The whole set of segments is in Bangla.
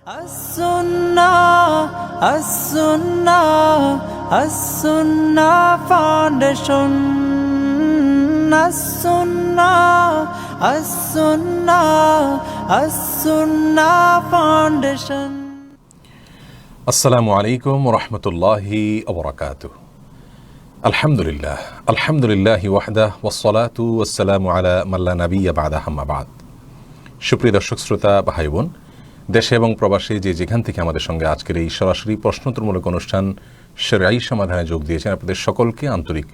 As-Sunnah, As-Sunnah, As-Sunnah Foundation. As-Sunnah, As-Sunnah, As-Sunnah Foundation. আসসালামু আলাইকুম ওরহমতুল্লাহি ওবরাকাতুহ। আলহামদুলিল্লাহ আলহামদুলিল্লাহি ওয়াহদাহ ওয়াসসালাতু ওয়াসসালামু আলা মান লা নাবিয়্যা বা'দাহু আম্মা বা'দ। সুপ্রিয় দর্শক শ্রোতা ভাই বোন, দেশে এবং প্রবাসে যে যেখান থেকে আমাদের সঙ্গে আজকের এই সরাসরি প্রশ্নোত্তরমূলক অনুষ্ঠান শরঈ সমাধানে যোগ দিয়েছেন, আপনাদের সকলকে আন্তরিক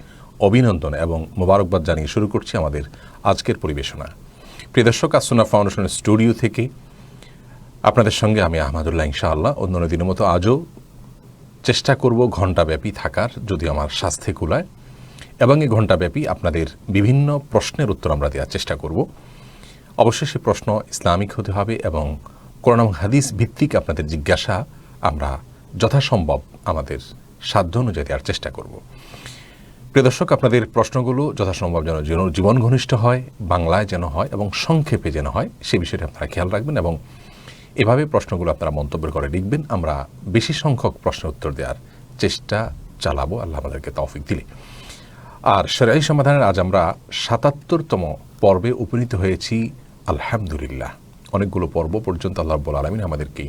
অভিনন্দন এবং মোবারকবাদ জানিয়ে শুরু করছি আমাদের আজকের পরিবেশনা। প্রিয় দর্শক, আস-সুন্নাহ ফাউন্ডেশনের স্টুডিও থেকে আপনাদের সঙ্গে আমি আহমদুল্লাহ ইনশাআল্লাহ অন্যান্য দিনের মতো আজও চেষ্টা করব ঘণ্টাব্যাপী থাকার, যদি আমার স্বাস্থ্যে কুলায়, এবং এই ঘণ্টাব্যাপী আপনাদের বিভিন্ন প্রশ্নের উত্তর আমরা দেওয়ার চেষ্টা করব। অবশ্যই সেই প্রশ্ন ইসলামিক হতে হবে এবং কোরআন এবং হাদিস ভিত্তিক আপনাদের জিজ্ঞাসা আমরা যথাসম্ভব আমাদের সাধ্য অনুযায়ী দেওয়ার চেষ্টা করব। প্রিয় দর্শক, আপনাদের প্রশ্নগুলো যথাসম্ভব যেন জীবন ঘনিষ্ঠ হয়, বাংলায় যেন হয় এবং সংক্ষেপে যেন হয়, সে বিষয়টি আপনারা খেয়াল রাখবেন এবং এভাবে প্রশ্নগুলো আপনারা মন্তব্য করে লিখবেন। আমরা বেশি সংখ্যক প্রশ্নের উত্তর দেওয়ার চেষ্টা চালাবো, আল্লাহ আমাদেরকে তৌফিক দিলে। আর শরঈ সমাধানের আজ আমরা ৭৭তম পর্বে উপনীত হয়েছি। আলহামদুলিল্লাহ, অনেকগুলো পর্ব পর্যন্ত আল্লাহ রাব্বুল আলামিন আমাদেরকে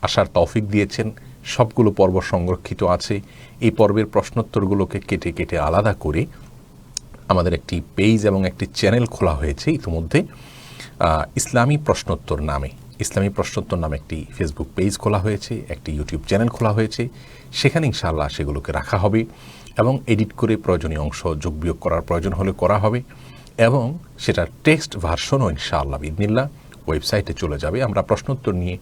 আসার তৌফিক দিয়েছেন। সবগুলো পর্ব সংরক্ষিত আছে। এই পর্বের প্রশ্নোত্তরগুলোকে কেটে কেটে আলাদা করে আমাদের একটি পেজ এবং একটি চ্যানেল খোলা হয়েছে ইতিমধ্যে, ইসলামী প্রশ্নোত্তর নামে। ইসলামী প্রশ্নোত্তর নামে একটি ফেসবুক পেজ খোলা হয়েছে, একটি ইউটিউব চ্যানেল খোলা হয়েছে। সেখানে ইনশাআল্লাহ সেগুলোকে রাখা হবে এবং এডিট করে প্রয়োজনীয় অংশ যোগ বিয়োগ করার প্রয়োজন হলে করা হবে এবং সেটার টেক্সট ভার্সনও ইনশাআল্লাহ বিইذনিল্লাহ ওয়েবসাইটে চলে যাবে। আমরা প্রশ্নোত্তর নিয়ে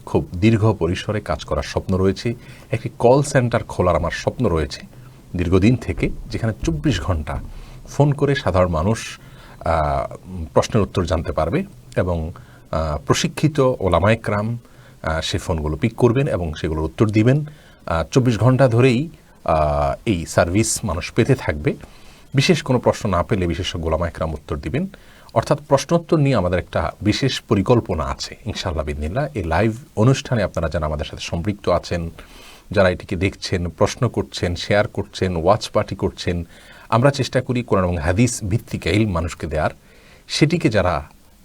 খুব দীর্ঘ পরিসরে কাজ করার স্বপ্ন রয়েছে। একটি কল সেন্টার খোলার আমার স্বপ্ন রয়েছে দীর্ঘদিন থেকে, যেখানে ২৪ ঘন্টা ফোন করে সাধারণ মানুষ প্রশ্নের উত্তর জানতে পারবে এবং প্রশিক্ষিত ওলামায়ে কেরাম সে ফোনগুলো পিক করবেন এবং সেগুলোর উত্তর দিবেন। ২৪ ঘন্টা ধরেই এই সার্ভিস মানুষ পেতে থাকবে। বিশেষ কোনো প্রশ্ন না পেলে বিশেষজ্ঞ ওলামায়ে কেরাম উত্তর দিবেন। অর্থাৎ প্রশ্নোত্তর নিয়ে আমাদের একটা বিশেষ পরিকল্পনা আছে ইনশাআল্লাহ বিইذনিল্লাহ। এই লাইভ অনুষ্ঠানে আপনারা যারা আমাদের সাথে সম্পৃক্ত আছেন, যারা এটিকে দেখছেন, প্রশ্ন করছেন, শেয়ার করছেন, ওয়াচ পার্টি করছেন, আমরা চেষ্টা করি কোরআন এবং হাদিস ভিত্তিক ইলম মানুষকে দেওয়ার। সেটিকে যারা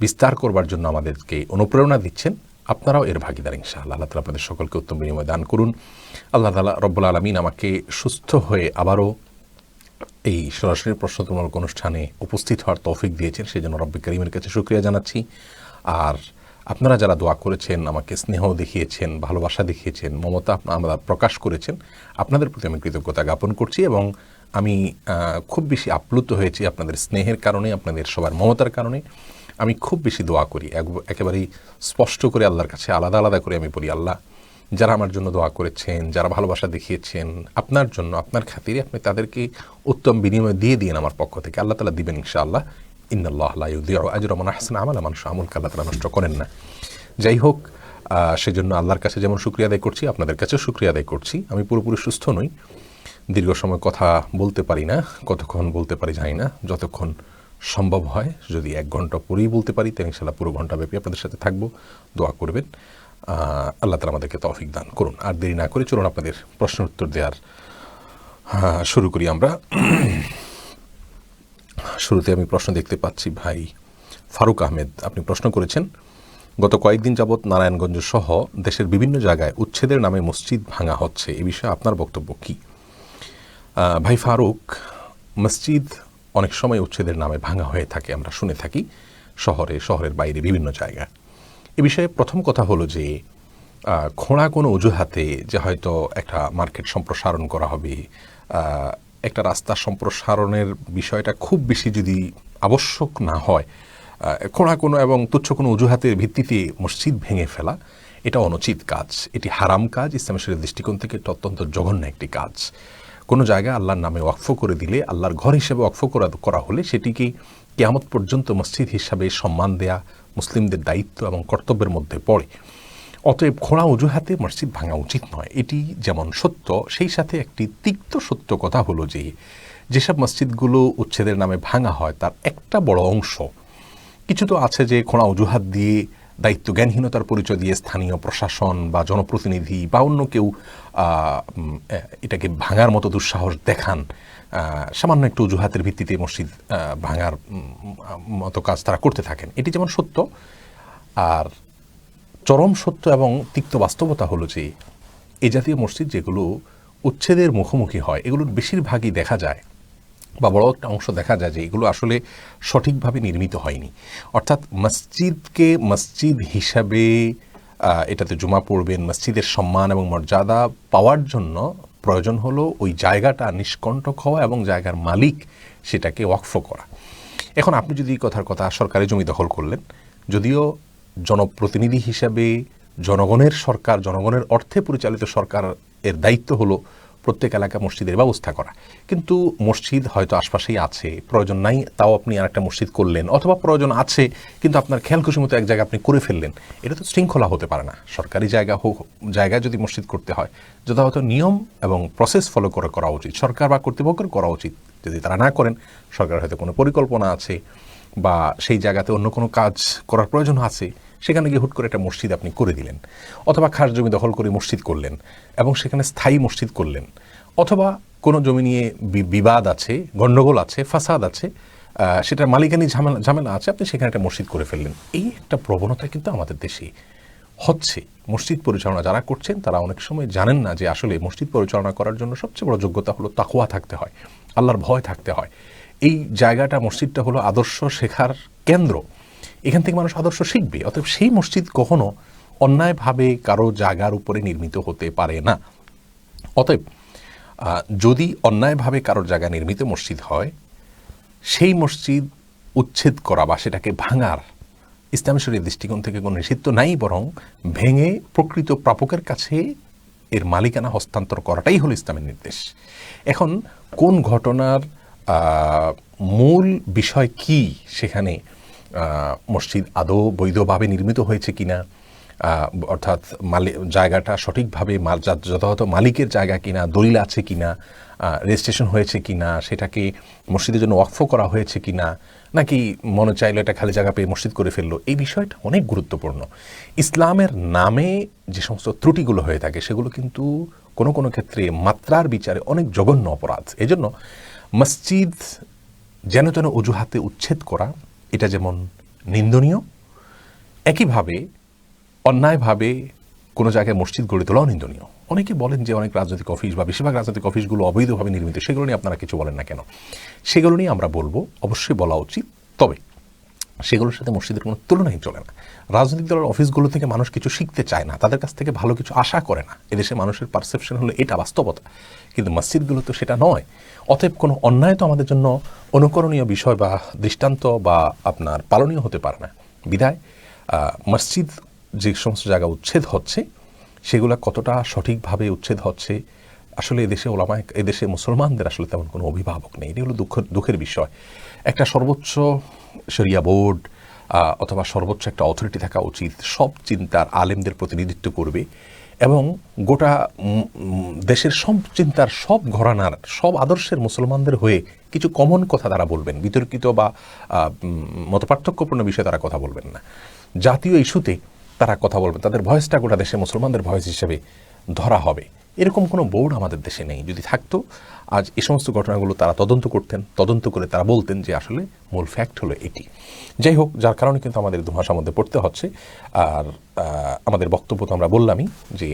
বিস্তার করবার জন্য আমাদেরকে অনুপ্রেরণা দিচ্ছেন, আপনারাও এর ভাগিদার ইনশাআল্লাহ। আল্লাহ তাআলা আপনাদের সকলকে উত্তম বিনিময় দান করুন। আল্লাহ তাআলা রব্বুল আলামিন আমাকে সুস্থ হয়ে আবারও এই সরাসরি প্রশ্নোত্তরমূলক অনুষ্ঠানে উপস্থিত হওয়ার তৌফিক দিয়েছেন, সেই জন্য রব্বে কারীমের কাছে শুকরিয়া জানাচ্ছি। আর আপনারা যারা দোয়া করেছেন, আমাকে স্নেহ দেখিয়েছেন, ভালোবাসা দেখিয়েছেন, মমতা আমরা প্রকাশ করেছেন, আপনাদের প্রতি আমি কৃতজ্ঞতা জ্ঞাপন করছি এবং আমি খুব বেশি আপ্লুত হয়েছি আপনাদের স্নেহের কারণে, আপনাদের সবার মমতার কারণে। আমি খুব বেশি দোয়া করি, একেবারেই স্পষ্ট করে আল্লাহর কাছে আলাদা আলাদা করে আমি বলি, আল্লাহ যারা আমার জন্য দোয়া করেছেন, যারা ভালোবাসা দেখিয়েছেন আপনার জন্য, আপনার খাতিরে, আপনি তাদেরকে উত্তম বিনিময় দিয়ে দিন আমার পক্ষ থেকে। আল্লাহ তাআলা দিবেন ইনশাআল্লাহ। ইন্নাল্লাহা লা ইউযিউ আজরা মান আহসানা আমালা, মানুষ আমলকে আল্লাহ তাআলা নষ্ট করেন না। যাই হোক, সেজন্য আল্লাহর কাছে যেমন শুকরিয়া আদায় করছি, আপনাদের কাছেও শুকরিয়া আদায় করছি। আমি পুরোপুরি সুস্থ নই, দীর্ঘ সময় কথা বলতে পারি না, কতক্ষণ বলতে পারি জানি না। যতক্ষণ সম্ভব হয়, যদি ১ ঘন্টা পরেই বলতে পারি, তাহলে ইনশাআল্লাহ পুরো ঘন্টা ব্যাপী আপনাদের সাথে থাকবো। দোয়া করবেন, আল্লাহ তাআলা আমাদেরকে তৌফিক দান করুন। আর দেরি না করে চলুন আপনাদের প্রশ্নের উত্তর দেওয়ার শুরু করি আমরা। শুরুতে আমি প্রশ্ন দেখতে পাচ্ছি, ভাই ফারুক আহমেদ আপনি প্রশ্ন করেছেন, গত কয়েকদিন যাবৎ নারায়ণগঞ্জ সহ দেশের বিভিন্ন জায়গায় উচ্ছেদের নামে মসজিদ ভাঙা হচ্ছে, এ বিষয়ে আপনার বক্তব্য কী? ভাই ফারুক, মসজিদ অনেক সময় উচ্ছেদের নামে ভাঙা হয়ে থাকে, আমরা শুনে থাকি শহরের বাইরে বিভিন্ন জায়গায়। এ বিষয়ে প্রথম কথা হলো যে খোঁড়া কোনো অজুহাতে যে হয়তো একটা মার্কেট সম্প্রসারণ করা হবে, একটা রাস্তা সম্প্রসারণের বিষয়টা খুব বেশি যদি আবশ্যক না হয়, খোঁড়া কোনো এবং তুচ্ছ কোনো অজুহাতের ভিত্তিতে মসজিদ ভেঙে ফেলা, এটা অনুচিত কাজ, এটি হারাম কাজ। ইসলামের শরীয়তের দৃষ্টিকোণ থেকে এটা অত্যন্ত জঘন্য একটি কাজ। কোনো জায়গায় আল্লাহর নামে ওয়াকফ করে দিলে, আল্লাহর ঘর হিসেবে ওয়াকফ করা হলে সেটিকে কিয়ামত পর্যন্ত মসজিদ হিসাবে সম্মান দেয়া মুসলিমদের দায়িত্ব এবং কর্তব্যের মধ্যে পড়ে। অতএব খোঁড়া অজুহাতে মসজিদ ভাঙা উচিত নয়, এটি যেমন সত্য, সেই সাথে একটি তিক্ত সত্য কথা হলো যে যেসব মসজিদগুলো উচ্ছেদের নামে ভাঙা হয় তার একটা বড় অংশ কিছু তো আছে যে খোঁড়া অজুহাত দিয়ে দায়িত্বজ্ঞানহীনতার পরিচয় দিয়ে স্থানীয় প্রশাসন বা জনপ্রতিনিধি বা অন্য কেউ এটাকে ভাঙার মতো দুঃসাহস দেখান, সামান্য একটু অজুহাতের ভিত্তিতে মসজিদ ভাঙার মতো কাজ তারা করতে থাকেন, এটি যেমন সত্য। আর চরম সত্য এবং তিক্ত বাস্তবতা হলো যে এই জাতীয় মসজিদ যেগুলো উচ্ছেদের মুখোমুখি হয়, এগুলোর বেশিরভাগই দেখা যায় বা বড় একটা অংশ দেখা যায় যে এগুলো আসলে সঠিকভাবে নির্মিত হয়নি। অর্থাৎ মসজিদকে মসজিদ হিসাবে এটাতে জুমা পড়বেন, মসজিদের সম্মান এবং মর্যাদা পাওয়ার জন্য প্রয়োজন হলো ওই জায়গাটা নিষ্কণ্টক হওয়া এবং জায়গার মালিক সেটাকে ওয়াকফ করা। এখন আপনি যদি কথার কথা সরকারি জমি দখল করলেন, যদিও জনপ্রতিনিধি হিসাবে জনগণের সরকার, জনগণের অর্থে পরিচালিত সরকার এর দায়িত্ব হলো প্রত্যেক এলাকা মসজিদের ব্যবস্থা করা, কিন্তু মসজিদ হয়তো আশপাশেই আছে, প্রয়োজন নাই তাও আপনি আরেকটা মসজিদ করলেন, অথবা প্রয়োজন আছে কিন্তু আপনার খেয়াল খুশি মতো এক জায়গায় আপনি করে ফেললেন, এটা তো শৃঙ্খলা হতে পারে না। সরকারি জায়গায় যদি মসজিদ করতে হয় যথাযথ নিয়ম এবং প্রসেস ফলো করে করা উচিত, সরকার বা কর্তৃপক্ষের করা উচিত। যদি তারা না করেন, সরকার হয়তো কোনো পরিকল্পনা আছে বা সেই জায়গাতে অন্য কোনো কাজ করার প্রয়োজন আছে, সেখানে গিয়ে হুট করে একটা মসজিদ আপনি করে দিলেন, অথবা খাস জমি দখল করে মসজিদ করলেন এবং সেখানে স্থায়ী মসজিদ করলেন, অথবা কোনো জমি নিয়ে বিবাদ আছে, গণ্ডগোল আছে, ফাসাদ আছে, সেটার মালিকানি ঝামেলা আছে, আপনি সেখানে একটা মসজিদ করে ফেললেন। এই একটা প্রবণতা কিন্তু আমাদের দেশে হচ্ছে। মসজিদ পরিচালনা যারা করছেন তারা অনেক সময় জানেন না যে আসলে মসজিদ পরিচালনা করার জন্য সবচেয়ে বড় যোগ্যতা হলো তাকওয়া থাকতে হয়, আল্লাহর ভয় থাকতে হয়। এই জায়গাটা, মসজিদটা হলো আদর্শ শেখার কেন্দ্র, এখান থেকে মানুষ আদর্শ শিখবে। অতএব সেই মসজিদ কখনো অন্যায়ভাবে কারো জায়গার উপরে নির্মিত হতে পারে না। অতএব যদি অন্যায়ভাবে কারোর জায়গায় নির্মিত মসজিদ হয়, সেই মসজিদ উচ্ছেদ করা বা সেটাকে ভাঙার ইসলামী শরীয়তের দৃষ্টিকোণ থেকে কোনো নিষিদ্ধ নাই, বরং ভেঙে প্রকৃত প্রাপকের কাছে এর মালিকানা হস্তান্তর করাটাই হলো ইসলামের নির্দেশ। এখন কোন ঘটনার মূল বিষয় কি, সেখানে মসজিদ আদৌ বৈধভাবে নির্মিত হয়েছে কিনা, অর্থাৎ জায়গাটা সঠিকভাবে যথাযথ মালিকের জায়গা কিনা, দলিল আছে কিনা, রেজিস্ট্রেশন হয়েছে কিনা, সেটাকে মসজিদের জন্য ওয়াকফ করা হয়েছে কিনা, নাকি মনে চাইলো এটা খালি জায়গা পেয়ে মসজিদ করে ফেললো, এই বিষয়টা অনেক গুরুত্বপূর্ণ। ইসলামের নামে যে সমস্ত ত্রুটিগুলো হয়ে থাকে সেগুলো কিন্তু কোনো কোনো ক্ষেত্রে মাত্রার বিচারে অনেক জঘন্য অপরাধ। এজন্য মসজিদ যেন যেন অজুহাতে উচ্ছেদ করা এটা যেমন নিন্দনীয়, একইভাবে অন্যায়ভাবে কোনো জায়গায় মসজিদ গড়ে তোলাও নিন্দনীয়। অনেকে বলেন যে অনেক রাজনৈতিক অফিস বা বেশিরভাগ রাজনৈতিক অফিসগুলো অবৈধভাবে নির্মিত, সেগুলো নিয়ে আপনারা কিছু বলেন না কেন? সেগুলো নিয়ে আমরা বলবো, অবশ্যই বলা উচিত, তবে সেগুলোর সাথে মসজিদের কোনো তুলনাই চলে না। রাজনৈতিক দলের অফিসগুলো থেকে মানুষ কিছু শিখতে চায় না, তাদের কাছ থেকে ভালো কিছু আশা করে না। এদেশে মানুষের পারসেপশন হলো এটা বাস্তবতা, কিন্তু মসজিদগুলো তো সেটা নয়। অতএব কোনো অন্যায় তো আমাদের জন্য অনুকরণীয় বিষয় বা দৃষ্টান্ত বা আপনার পালনীয় হতে পারে না। বিধায় মসজিদ যে সমস্ত জায়গা উচ্ছেদ হচ্ছে সেগুলো কতটা সঠিকভাবে উচ্ছেদ হচ্ছে, আসলে এদেশে ওলামায়ে, এদেশে মুসলমানদের আসলে তেমন কোনো অভিভাবক নেই। এটি হলো দুঃখের বিষয়। একটা সর্বোচ্চ শরিয়া বোর্ড অথবা সর্বোচ্চ একটা অথরিটি থাকা উচিত, সব চিন্তার আলেমদের প্রতিনিধিত্ব করবে এবং গোটা দেশের সব চিন্তার, সব ঘরানার, সব আদর্শের মুসলমানদের হয়ে কিছু কমন কথা তারা বলবেন, বিতর্কিত বা মতপার্থক্যপূর্ণ বিষয়ে তারা কথা বলবেন না। জাতীয় ইস্যুতে তারা কথা বলবেন, তাদের ভয়েসটা গোটা দেশের মুসলমানদের ভয়েস হিসেবে ধরা হবে। এরকম কোনো বোর্ড আমাদের দেশে নেই। যদি থাকতো আজ এই সমস্ত ঘটনাগুলো তারা তদন্ত করতেন, তদন্ত করে তারা বলতেন যে আসলে মূল ফ্যাক্ট হলো এটি। যাই হোক, যার কারণে কিন্তু আমাদের ধোঁয়াশার মধ্যে পড়তে হচ্ছে। আর আমাদের বক্তব্য তো আমরা বললামই যে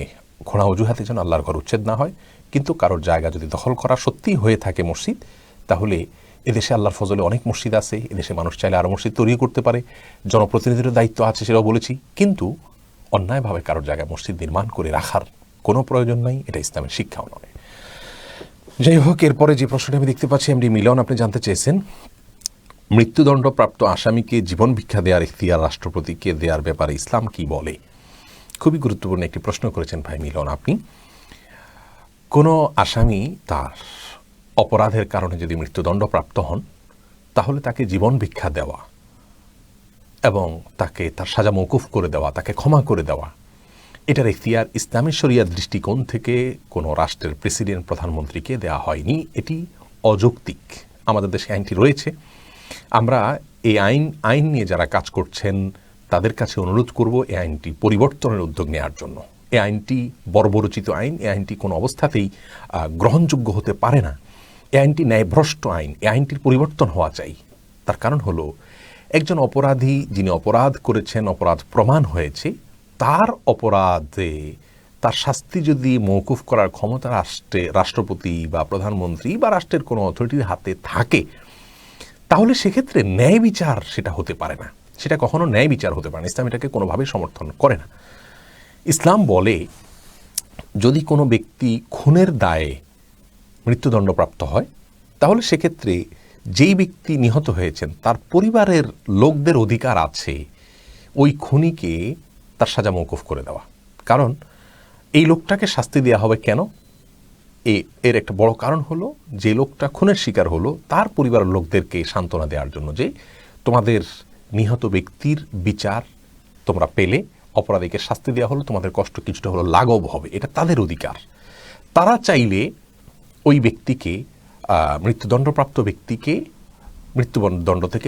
ঘোড়া অজুহাতে যেন আল্লাহর ঘর উচ্ছেদ না হয়, কিন্তু কারোর জায়গা যদি দখল করা সত্যিই হয়ে থাকে মসজিদ, তাহলে এদেশে আল্লাহর ফজলে অনেক মসজিদ আছে, এদেশে মানুষ চাইলে আরও মসজিদ তৈরি করতে পারে, জনপ্রতিনিধিদের দায়িত্ব আছে সেটাও বলেছি, কিন্তু অন্যায়ভাবে কারোর জায়গায় মসজিদ নির্মাণ করে রাখার কোনো প্রয়োজন নাই, এটা ইসলামের শিক্ষাও নয়। যাই হোক, এরপরে যে প্রশ্নটা আমি দেখতে পাচ্ছি এমডি মিলন আপনি জানতে চেয়েছেন, মৃত্যুদণ্ডপ্রাপ্ত আসামিকে জীবন ভিক্ষা দেওয়ার ইখতিয়ার রাষ্ট্রপতিকে দেওয়ার ব্যাপারে ইসলাম কি বলে? খুবই গুরুত্বপূর্ণ একটি প্রশ্ন করেছেন ভাই মিলন আপনি। কোনো আসামি তার অপরাধের কারণে যদি মৃত্যুদণ্ডপ্রাপ্ত হন, তাহলে তাকে জীবন ভিক্ষা দেওয়া এবং তাকে তার সাজা মওকুফ করে দেওয়া, তাকে ক্ষমা করে দেওয়া, এটার ইখতিয়ার ইসলামী শরিয়ার দৃষ্টিকোণ থেকে কোনো রাষ্ট্রের প্রেসিডেন্ট, প্রধানমন্ত্রীকে দেওয়া হয়নি। এটি অযৌক্তিক। আমাদের দেশে আইনটি রয়েছে, আমরা এই আইন নিয়ে যারা কাজ করছেন তাদের কাছে অনুরোধ করব এই আইনটি পরিবর্তনের উদ্যোগ নেওয়ার জন্য। এই আইনটি বর্বরচিত আইন, এই আইনটি কোনো অবস্থাতেই গ্রহণযোগ্য হতে পারে না। এই আইনটি ন্যায়ভ্রষ্ট আইন, এই আইনটির পরিবর্তন হওয়া চাই। তার কারণ হলো, একজন অপরাধী যিনি অপরাধ করেছেন, অপরাধ প্রমাণ হয়েছে, তার অপরাধে তার শাস্তি যদি মওকুফ করার ক্ষমতা রাষ্ট্রপতি বা প্রধানমন্ত্রী বা রাষ্ট্রের কোনো অথরিটির হাতে থাকে, তাহলে সেক্ষেত্রে ন্যায় বিচার সেটা হতে পারে না, সেটা কখনো ন্যায় বিচার হতে পারে না। ইসলাম এটাকে কোনোভাবেই সমর্থন করে না। ইসলাম বলে, যদি কোনো ব্যক্তি খুনের দায়ে মৃত্যুদণ্ডপ্রাপ্ত হয়, তাহলে সেক্ষেত্রে যেই ব্যক্তি নিহত হয়েছেন তার পরিবারের লোকদের অধিকার আছে ওই খুনিকে তার সাজা মওকুফ করে দেওয়া। কারণ এই লোকটাকে শাস্তি দেওয়া হবে কেন? এর একটা বড় কারণ হলো, যে লোকটা খুনের শিকার হলো তার পরিবারের লোকদেরকে সান্ত্বনা দেওয়ার জন্য, যে তোমাদের নিহত ব্যক্তির বিচার তোমরা পেলে, অপরাধীকে শাস্তি দেওয়া হলো, তোমাদের কষ্ট কিছুটা হলো লাঘব হবে, এটা তাদের অধিকার। তারা চাইলে ওই ব্যক্তিকে, মৃত্যুদণ্ডপ্রাপ্ত ব্যক্তিকে মৃত্যুদণ্ড থেকে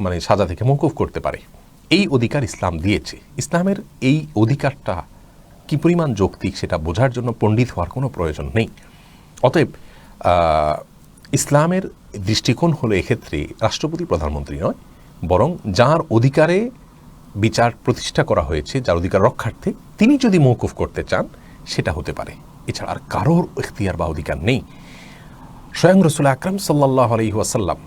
মানে সাজা থেকে মওকুফ করতে পারে। এই অধিকার ইসলাম দিয়েছে। ইসলামের এই অধিকারটা কি পরিমাণ যৌক্তিক সেটা বোঝার জন্য পণ্ডিত হওয়ার কোনো প্রয়োজন নেই। অতএব ইসলামের দৃষ্টিকোণ হলো এক্ষেত্রে রাষ্ট্রপতি প্রধানমন্ত্রী নয়, বরং যার অধিকারে বিচার প্রতিষ্ঠা করা হয়েছে, যার অধিকার রক্ষার্থে তিনি যদি মওকুফ করতে চান সেটা হতে পারে। এছাড়া আর কারোর ইখতিয়ার বা অধিকার নেই। স্বয়ং রাসূল আকরাম সাল্লাল্লাহু আলাইহি ওয়াসাল্লাম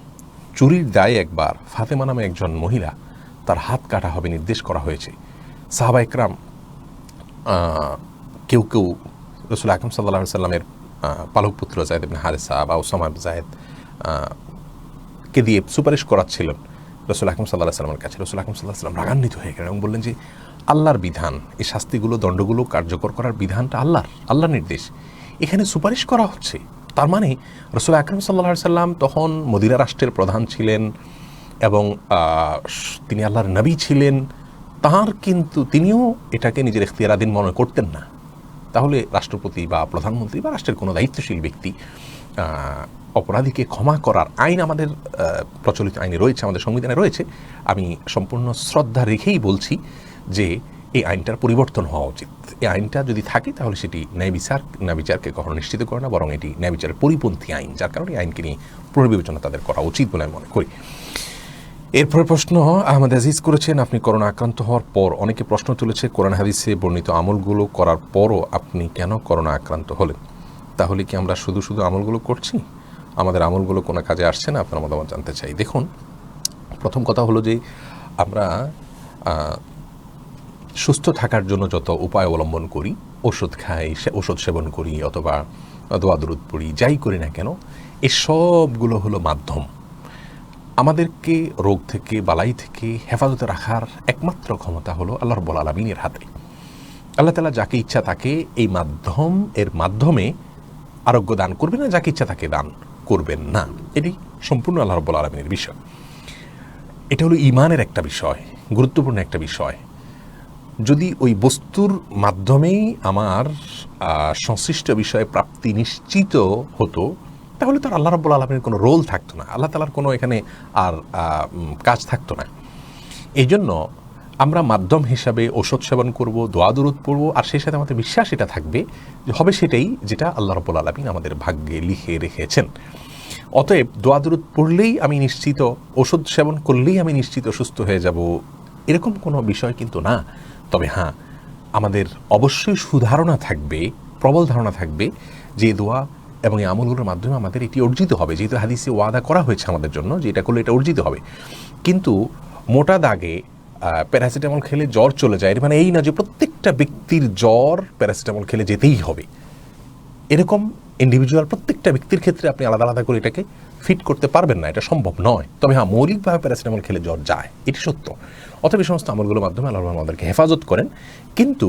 চুরির দায়ে একবার ফাতেমা নামে একজন মহিলা, তার হাত কাটা হবে নির্দেশ করা হয়েছে। সাহাবা ইকরাম কেউ কেউ রাসূল আকরাম সাল্লাল্লাহু আলাইহি ওয়াসাল্লামের পালক পুত্র যায়েদ ইবনে হারেসা বা উসামা ইবনে যায়েদ কে দিয়ে সুপারিশ করাচ্ছিলেন রাসূল আকরাম সাল্লাল্লাহু আলাইহি ওয়াসাল্লামের কাছে। রাসূল আকরাম সাল্লাল্লাহু আলাইহি ওয়াসাল্লাম রাগান্বিত হয়ে গেলেন এবং বললেন যে, আল্লাহর বিধান, এই শাস্তিগুলো, দণ্ডগুলো কার্যকর করার বিধানটা আল্লাহর নির্দেশ, এখানে সুপারিশ করা হচ্ছে। তার মানে রাসূল আকরাম সাল্লাল্লাহু আলাইহি ওয়াসাল্লাম তখন মদিনা রাষ্ট্রের প্রধান ছিলেন এবং তিনি আল্লাহর নবী ছিলেন, কিন্তু তিনিও এটাকে নিজের ইখতিয়ারাধীন মনে করতেন না। তাহলে রাষ্ট্রপতি বা প্রধানমন্ত্রী বা রাষ্ট্রের কোনো দায়িত্বশীল ব্যক্তি অপরাধীকে ক্ষমা করার আইন আমাদের প্রচলিত আইনে রয়েছে, আমাদের সংবিধানে রয়েছে। আমি সম্পূর্ণ শ্রদ্ধা রেখেই বলছি যে এই আইনটার পরিবর্তন হওয়া উচিত। এই আইনটা যদি থাকে তাহলে সেটি ন্যায় বিচারকে কখনো নিশ্চিত করে না, বরং এটি ন্যায় বিচারের পরিপন্থী আইন, যার কারণে এই আইনকে নিয়ে পুনর্বিবেচনা তাদের করা উচিত বলে আমি মনে করি। এরপরে প্রশ্ন আহমদ আজিজ করেছেন, আপনি করোনা আক্রান্ত হওয়ার পর অনেকে প্রশ্ন তুলেছে, কোরআন হাদিসে বর্ণিত আমলগুলো করার পরও আপনি কেন করোনা আক্রান্ত হলেন? তাহলে কি আমরা শুধু আমলগুলো করছি, আমাদের আমলগুলো কোনো কাজে আসছে না? আপনার মতামত জানতে চাই। দেখুন, প্রথম কথা হলো যে আমরা সুস্থ থাকার জন্য যত উপায় অবলম্বন করি, ওষুধ খাই, ওষুধ সেবন করি, অথবা দোয়া দুরূদ পড়ি, যাই করি না কেন, এসবগুলো হলো মাধ্যম। আমাদেরকে রোগ থেকে, বালাই থেকে হেফাজতে রাখার একমাত্র ক্ষমতা হলো আল্লাহ রাব্বুল আলামিনের হাতে। আল্লাহ তাআলা যাকে ইচ্ছা তাকে এই মাধ্যমে আরোগ্য দান করবেন না, যাকে ইচ্ছা তাকে দান করবেন না। এটি সম্পূর্ণ আল্লাহ রাব্বুল আলামিনের বিষয়। এটা হলো ঈমানের একটা বিষয়, গুরুত্বপূর্ণ একটা বিষয়। যদি ওই বস্তুর মাধ্যমেই আমার সংশ্লিষ্ট বিষয়ে প্রাপ্তি নিশ্চিত হতো, তাহলে তো আল্লাহ রাব্বুল আলামিনের কোনো রোল থাকতো না, আল্লাহ তাআলার কোনো এখানে আর কাজ থাকতো না। এই জন্য আমরা মাধ্যম হিসাবে ওষুধ সেবন করব, দোয়া দুরূদ পড়ব, আর সেই সাথে আমাদের বিশ্বাস এটা থাকবে যে হবে সেটাই যেটা আল্লাহ রাব্বুল আলামিন আমাদের ভাগ্যে লিখে রেখেছেন। অতএব দোয়া দুরূদ পড়লেই আমি নিশ্চিত, ওষুধ সেবন করলেই আমি নিশ্চিত সুস্থ হয়ে যাব, এরকম কোনো বিষয় কিন্তু না। তবে হ্যাঁ, আমাদের অবশ্যই সুধারণা থাকবে, প্রবল ধারণা থাকবে যে দোয়া এবং এই আমলগুলোর মাধ্যমে আমাদের এটি অর্জিত হবে, যেহেতু হাদিসে ওয়াদা করা হয়েছে আমাদের জন্য যে এটা করলে এটা অর্জিত হবে। কিন্তু মোটা দাগে প্যারাসিটামল খেলে জ্বর চলে যায়, এর মানে এই না যে প্রত্যেকটা ব্যক্তির জ্বর প্যারাসিটামল খেলে যেতেই হবে। এরকম ইন্ডিভিজুয়াল প্রত্যেকটা ব্যক্তির ক্ষেত্রে আপনি আলাদা আলাদা করে এটাকে ফিট করতে পারবেন না, এটা সম্ভব নয়। তবে হ্যাঁ, মৌলিকভাবে প্যারাসিটামল খেলে জ্বর যায়, এটি সত্য। অতএব এই সমস্ত আমলগুলোর মাধ্যমে আল্লাহ আমাদেরকে হেফাজত করেন। কিন্তু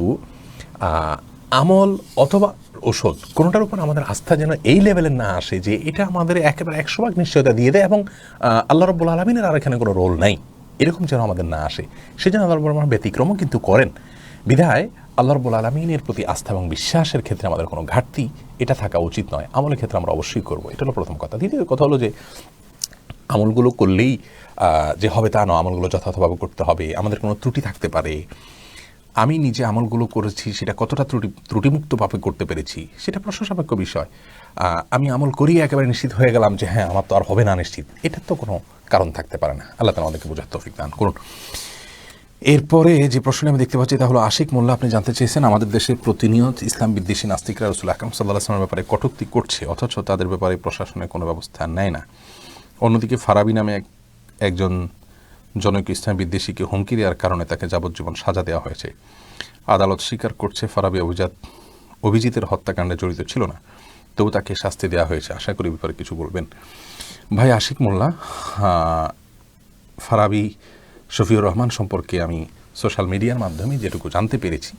আমল অথবা ওষুধ কোনোটার উপর আমাদের আস্থা যেন এই লেভেলের না আসে যে এটা আমাদের একেবারে 100% নিশ্চয়তা দিয়ে দেয় এবং আল্লাহ রাব্বুল আলামিনের আর এখানে কোনো রোল নাই, এরকম যেন আমাদের না আসে। সেজন্য আল্লাহ রাব্বুল আলামিন ব্যতিক্রমও কিন্তু করেন। বিধায় আল্লাহ রাব্বুল আলামিনের প্রতি আস্থা এবং বিশ্বাসের ক্ষেত্রে আমাদের কোনো ঘাটতি এটা থাকা উচিত নয়। আমলের ক্ষেত্রে আমরা অবশ্যই করব, এটা হলো প্রথম কথা। দ্বিতীয় কথা হলো যে আমলগুলো করলেই যে হবে তা নয়, আমলগুলো যথাযথভাবে করতে হবে, আমাদের কোনো ত্রুটি থাকতে পারে। আমি নিজে আমলগুলো করেছি, সেটা কতটা ত্রুটিমুক্তভাবে করতে পেরেছি সেটা প্রশংসাযোগ্য বিষয়। আমি আমল করিয়ে একেবারে নিশ্চিত হয়ে গেলাম যে হ্যাঁ আমার তো আর হবে না নিশ্চিত, এটার তো কোনো কারণ থাকতে পারে না। আল্লাহ তাআলা আমাদেরকে বোঝার তৌফিক দান করুন। এরপরে যে প্রশ্নটি আমি দেখতে পাচ্ছি তা হলো আশিক মোল্লা, আপনি জানতে চেয়েছেন আমাদের দেশে প্রতিনিয়ত ইসলাম বিদ্বেষী নাস্তিকরা রাসূল আকরাম সাল্লাল্লাহু আলাইহি ওয়াসাল্লামের ব্যাপারে কটূক্তি করছে, অথচ তাদের ব্যাপারে প্রশাসনের কোনো ব্যবস্থা নেয় না। অন্যদিকে ফারাবি নামে একজন জনৈক ইসলাম বিদ্বেষীকে হুমকি দেওয়ার কারণে তাকে যাবজ্জীবন সাজা দেওয়া হয়েছে। আদালত স্বীকার করছে ফারাবি অভিজিতের হত্যাকাণ্ডে জড়িত ছিল না, তবু তাকে শাস্তি দেওয়া হয়েছে। আশা করি ব্যাপারে কিছু বলবেন। ভাই আশিক মোল্লা, ফারাবি শফিউর রহমান সম্পর্কে আমি সোশ্যাল মিডিয়ার মাধ্যমে যেটুকু জানতে পেরেছি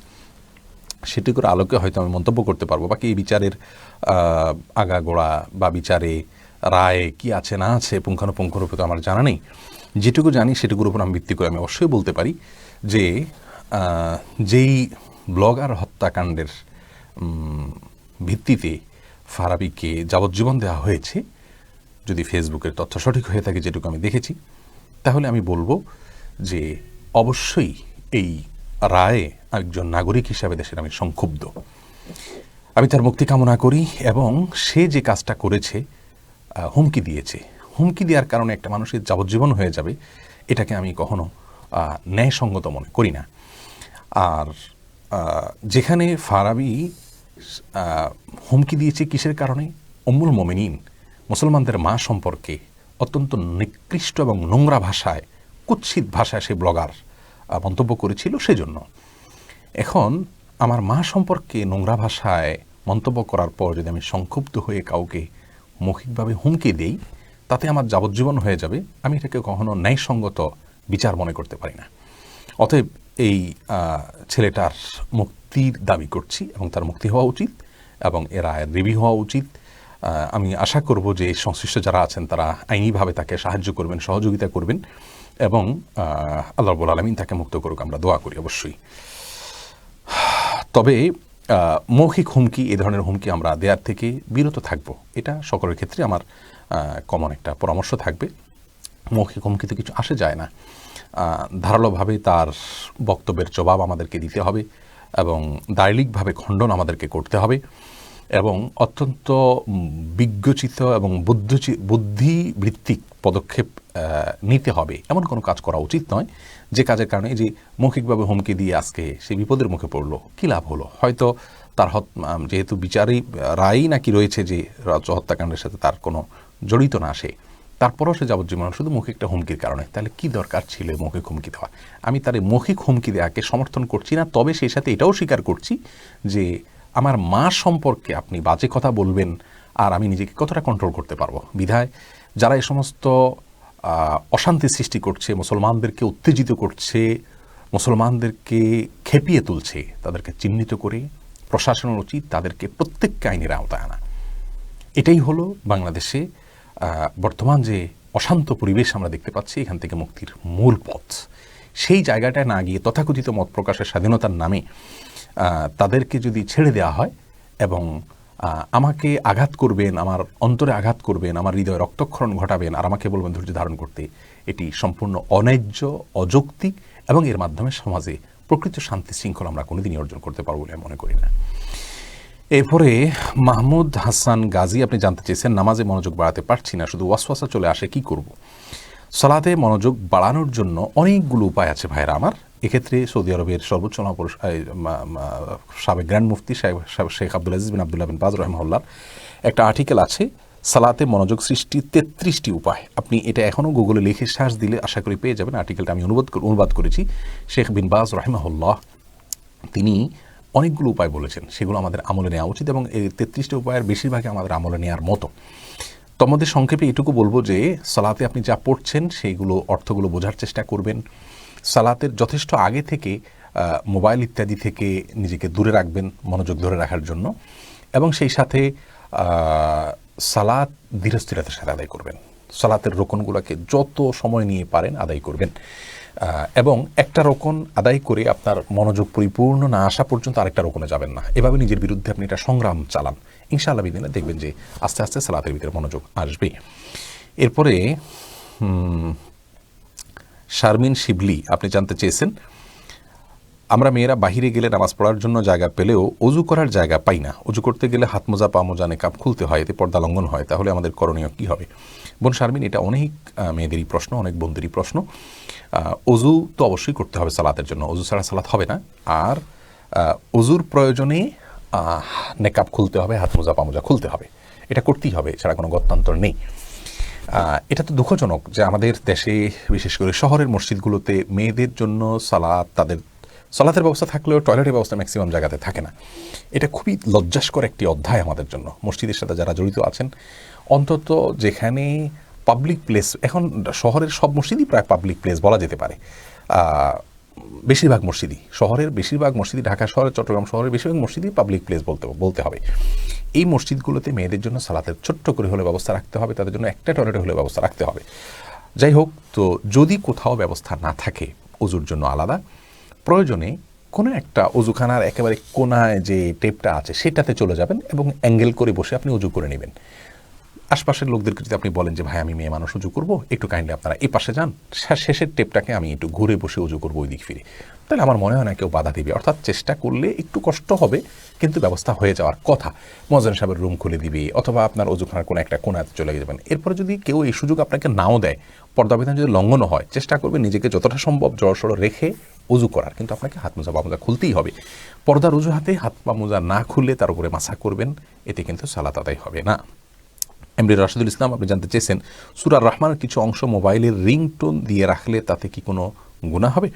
সেটুকুর আলোকে হয়তো আমি মন্তব্য করতে পারবো। বাকি এই বিচারের আগাগোড়া বা বিচারে রায় কি আছে না আছে পুঙ্খানুপুঙ্খরূপে তো আমার জানা নেই। যেটুকু জানি সেটুকুর উপর আমি ভিত্তি করে আমি অবশ্যই বলতে পারি যে যেই ব্লগার হত্যাকাণ্ডের ভিত্তিতে ফারাবিকে যাবজ্জীবন দেওয়া হয়েছে, যদি ফেসবুকের তথ্য সঠিক হয়ে থাকে যেটুকু আমি দেখেছি, তাহলে আমি বলবো যে অবশ্যই এই রায়ে একজন নাগরিক হিসাবে দেশের আমি সংক্ষুব্ধ। আমি তার মুক্তি কামনা করি এবং সে যে কাজটা করেছে, হুমকি দিয়েছে, হুমকি দেওয়ার কারণে একটা মানুষের যাবজ্জীবন হয়ে যাবে, এটাকে আমি কখনো ন্যায়সঙ্গত মনে করি না। আর যেখানে ফারাবি হুমকি দিয়েছে কিসের কারণে, উম্মুল মোমিনিন মুসলমানদের মা সম্পর্কে অত্যন্ত নিকৃষ্ট এবং নোংরা ভাষায়, কুৎসিত ভাষায় সে ব্লগার মন্তব্য করেছিল, সেজন্য এখন আমার মা সম্পর্কে নোংরা ভাষায় মন্তব্য করার পর যদি আমি সংক্ষুব্ধ হয়ে কাউকে মৌখিকভাবে হুমকি দেই, তাতে আমার যাবজ্জীবন হয়ে যাবে, আমি এটাকে কখনো ন্যায়সঙ্গত বিচার মনে করতে পারি না। অতএব এই ছেলেটার মুক্তির দাবি করছি এবং তার মুক্তি হওয়া উচিত এবং এর রায়ের রিভিউ হওয়া উচিত। আমি আশা করব যে সংশ্লিষ্ট যারা আছেন তারা আইনিভাবে তাকে সাহায্য করবেন, সহযোগিতা করবেন এবং আল্লাহ রাব্বুল আলামিন তাকে মুক্ত করুক, আমরা দোয়া করি অবশ্যই। তবে মৌখিক হুমকি, এ ধরনের হুমকি আমরা দেওয়ার থেকে বিরত থাকব, এটা সকলের ক্ষেত্রে আমার কমন একটা পরামর্শ থাকবে। মৌখিক হুমকিতে কিছু আসে যায় না, ধারালোভাবে তার বক্তব্যের জবাব আমাদেরকে দিতে হবে এবং দায়িকভাবে খণ্ডন আমাদেরকে করতে হবে এবং অত্যন্ত বিজ্ঞচিত এবং বুদ্ধিবৃত্তিক পদক্ষেপ নিতে হবে। এমন কোনো কাজ করা উচিত নয় যে কাজের কারণে যে মৌখিকভাবে হুমকি দিয়ে আজকে সে বিপদের মুখে পড়লো, কী লাভ হলো? হয়তো তার যেহেতু বিচারে রায়ই নাকি রয়েছে যে হত্যাকাণ্ডের সাথে তার কোনো জড়িত না, তারপরও সে যাবজ্জীবন শুধু মৌখিক একটা হুমকির কারণে, তাহলে কি দরকার ছিল মৌখিক হুমকি দেওয়া? আমি তার মৌখিক হুমকি দেওয়াকে সমর্থন করছি না, তবে সেই সাথে এটাও স্বীকার করছি যে আমার মা সম্পর্কে আপনি বাজে কথা বলবেন আর আমি নিজেকে কতটা কন্ট্রোল করতে পারবো। বিধায় যারা এই সমস্ত অশান্তি সৃষ্টি করছে, মুসলমানদেরকে উত্তেজিত করছে, মুসলমানদেরকে খেপিয়ে তুলছে, তাদেরকে চিহ্নিত করে প্রশাসনের উচিত তাদেরকে প্রত্যেককে আইনের আওতায় আনা। এটাই হলো বাংলাদেশে বর্তমান যে অশান্ত পরিবেশ আমরা দেখতে পাচ্ছি, এখান থেকে মুক্তির মূল পথ। সেই জায়গাটায় না গিয়ে তথাকথিত মত প্রকাশের স্বাধীনতার নামে তাদেরকে যদি ছেড়ে দেওয়া হয় এবং আমাকে আঘাত করবেন, আমার অন্তরে আঘাত করবেন, আমার হৃদয়ে রক্তক্ষরণ ঘটাবেন আর আমাকে বলবেন ধৈর্য ধারণ করতে, এটি সম্পূর্ণ অন্যায্য, অযৌক্তিক এবং এর মাধ্যমে সমাজে প্রকৃত শান্তি শৃঙ্খলা আমরা কোনোদিনই অর্জন করতে পারবো বলে মনে করি না। এরপরে মাহমুদ হাসান গাজী, আপনি জানতে চেয়েছেন নামাজে মনোযোগ বাড়াতে পারছি না, শুধু ওয়াসওয়াসা চলে আসে, কি করব? সালাতে মনোযোগ বাড়ানোর জন্য অনেকগুলো উপায় আছে ভাইরা আমার। এক্ষেত্রে সৌদি আরবের সর্বোচ্চ সাবেক গ্র্যান্ড মুফতি শেখ আব্দুল আজিজ বিন আব্দুল্লাহ বিন বাজ রাহিমাহুল্লাহর একটা আর্টিকেল আছে, সালাতে মনোযোগ সৃষ্টি 33টি উপায়। আপনি এটা এখনও গুগলে লিখে সার্চ দিলে আশা করি পেয়ে যাবেন। আর্টিকেলটা আমি অনুবাদ করেছি। শেখ বিন বাজ রাহিমাহুল্লাহ তিনি অনেকগুলো উপায় বলেছেন, সেগুলো আমাদের আমলে নেওয়া উচিত এবং এই 33টি উপায়ের বেশিরভাগই আমাদের আমলে নেওয়ার মতো। তোমাদের সংক্ষেপে এটুকু বলবো যে সালাতে আপনি যা পড়ছেন সেইগুলো অর্থগুলো বোঝার চেষ্টা করবেন। সালাতের যথেষ্ট আগে থেকে মোবাইল ইত্যাদি থেকে নিজেকে দূরে রাখবেন মনোযোগ ধরে রাখার জন্য এবং সেই সাথে সালাত ধীরস্থিরতার সাথে আদায় করবেন। সালাতের রোকনগুলোকে যত সময় নিয়ে পারেন আদায় করবেন এবং একটা রোকন আদায় করে আপনার মনোযোগ পরিপূর্ণ না আসা পর্যন্ত আরেকটা রোকনে যাবেন না। এভাবে নিজের বিরুদ্ধে আপনি এটা সংগ্রাম চালান, ইনশাআল্লাহ বিদিনে দেখবেন যে আস্তে আস্তে সালাতের ভিতরে মনোযোগ আসবে। এরপরে শারমিন শিবলি আপনি জানতে চেয়েছেন, আমরা মেয়েরা বাহিরে গেলে নামাজ পড়ার জন্য জায়গা পেলেও অজু করার জায়গা পাই না। অজু করতে গেলে হাত মোজা পা মোজা নেকাব খুলতে হয়, এতে পর্দা লঙ্ঘন হয়, তাহলে আমাদের করণীয় কী হবে? বোন শারমিন, এটা অনেক মেয়েদেরই প্রশ্ন, অনেক বোনদেরই প্রশ্ন। অজু তো অবশ্যই করতে হবে সালাতের জন্য, অজু ছাড়া সালাত হবে না। আর অজুর প্রয়োজনে নেকাব খুলতে হবে, হাত মোজা পা মোজা খুলতে হবে, এটা করতেই হবে, ছাড়া কোনো গত্যন্তর নেই। এটা তো দুঃখজনক যে আমাদের দেশে বিশেষ করে শহরের মসজিদগুলোতে মেয়েদের জন্য তাদের সালাতের ব্যবস্থা থাকলেও টয়লেটের ব্যবস্থা ম্যাক্সিমাম জায়গাতে থাকে না। এটা খুবই লজ্জাস্কর একটি অধ্যায় আমাদের জন্য। মসজিদের সাথে যারা জড়িত আছেন, অন্তত যেখানে পাবলিক প্লেস, এখন শহরের সব মসজিদই প্রায় পাবলিক প্লেস বলা যেতে পারে, বেশিরভাগ মসজিদই, শহরের বেশিরভাগ মসজিদই, ঢাকা শহরের, চট্টগ্রাম শহরের বেশিরভাগ মসজিদই পাবলিক প্লেস বলতে হবে। এই মসজিদগুলোতে মেয়েদের জন্য সালাতের ছোট্ট করে হলে ব্যবস্থা রাখতে হবে, তাদের জন্য একটা টয়লেটে হলে ব্যবস্থা রাখতে হবে। যাই হোক, তো যদি কোথাও ব্যবস্থা না থাকে অজুর জন্য আলাদা, প্রয়োজনে কোনো একটা অজুখানার একেবারে কোনায় যে টেপটা আছে সেটাতে চলে যাবেন এবং অ্যাঙ্গেল করে বসে আপনি অজু করে নেবেন। আশপাশের লোকদেরকে যদি আপনি বলেন যে ভাই আমি মেয়ে মানুষ উজু করবো, একটু কাইন্ডলি আপনারা এই পাশে যান, শেষের টেপটাকে আমি একটু ঘুরে বসে উজু করবো ওই দিক ফিরে, তাহলে আমার মনে হয় না কেউ বাধা দিবে। অর্থাৎ চেষ্টা করলে একটু কষ্ট হবে, কিন্তু ব্যবস্থা হয়ে যাওয়ার কথা। মুয়াজ্জিন সাহেবের রুম খুলে দিবে, অথবা আপনার অজুখানার কোনো একটা কোনাতে চলে যাবেন। এরপরে যদি কেউ এই সুযোগ আপনাকে নাও দেয়, পর্দাবিধান যদি লঙ্ঘনও হয়, চেষ্টা করবে নিজেকে যতটা সম্ভব জড়সড় রেখে উজু করার, কিন্তু আপনাকে হাত মোজা পা মোজা খুলতেই হবে। পর্দার উজু হাতে হাত পা মোজা না খুলে তার উপরে মাসা করবেন, এতে কিন্তু সালাত আদায় হবে না। এমডি রাশিদুল ইসলাম আপনি জানতে চেয়েছেন, সূরা রহমানের কিছু অংশ মোবাইলের রিংটোন দিয়ে রাখলে তাতে কি কোনো গুনাহ হবে?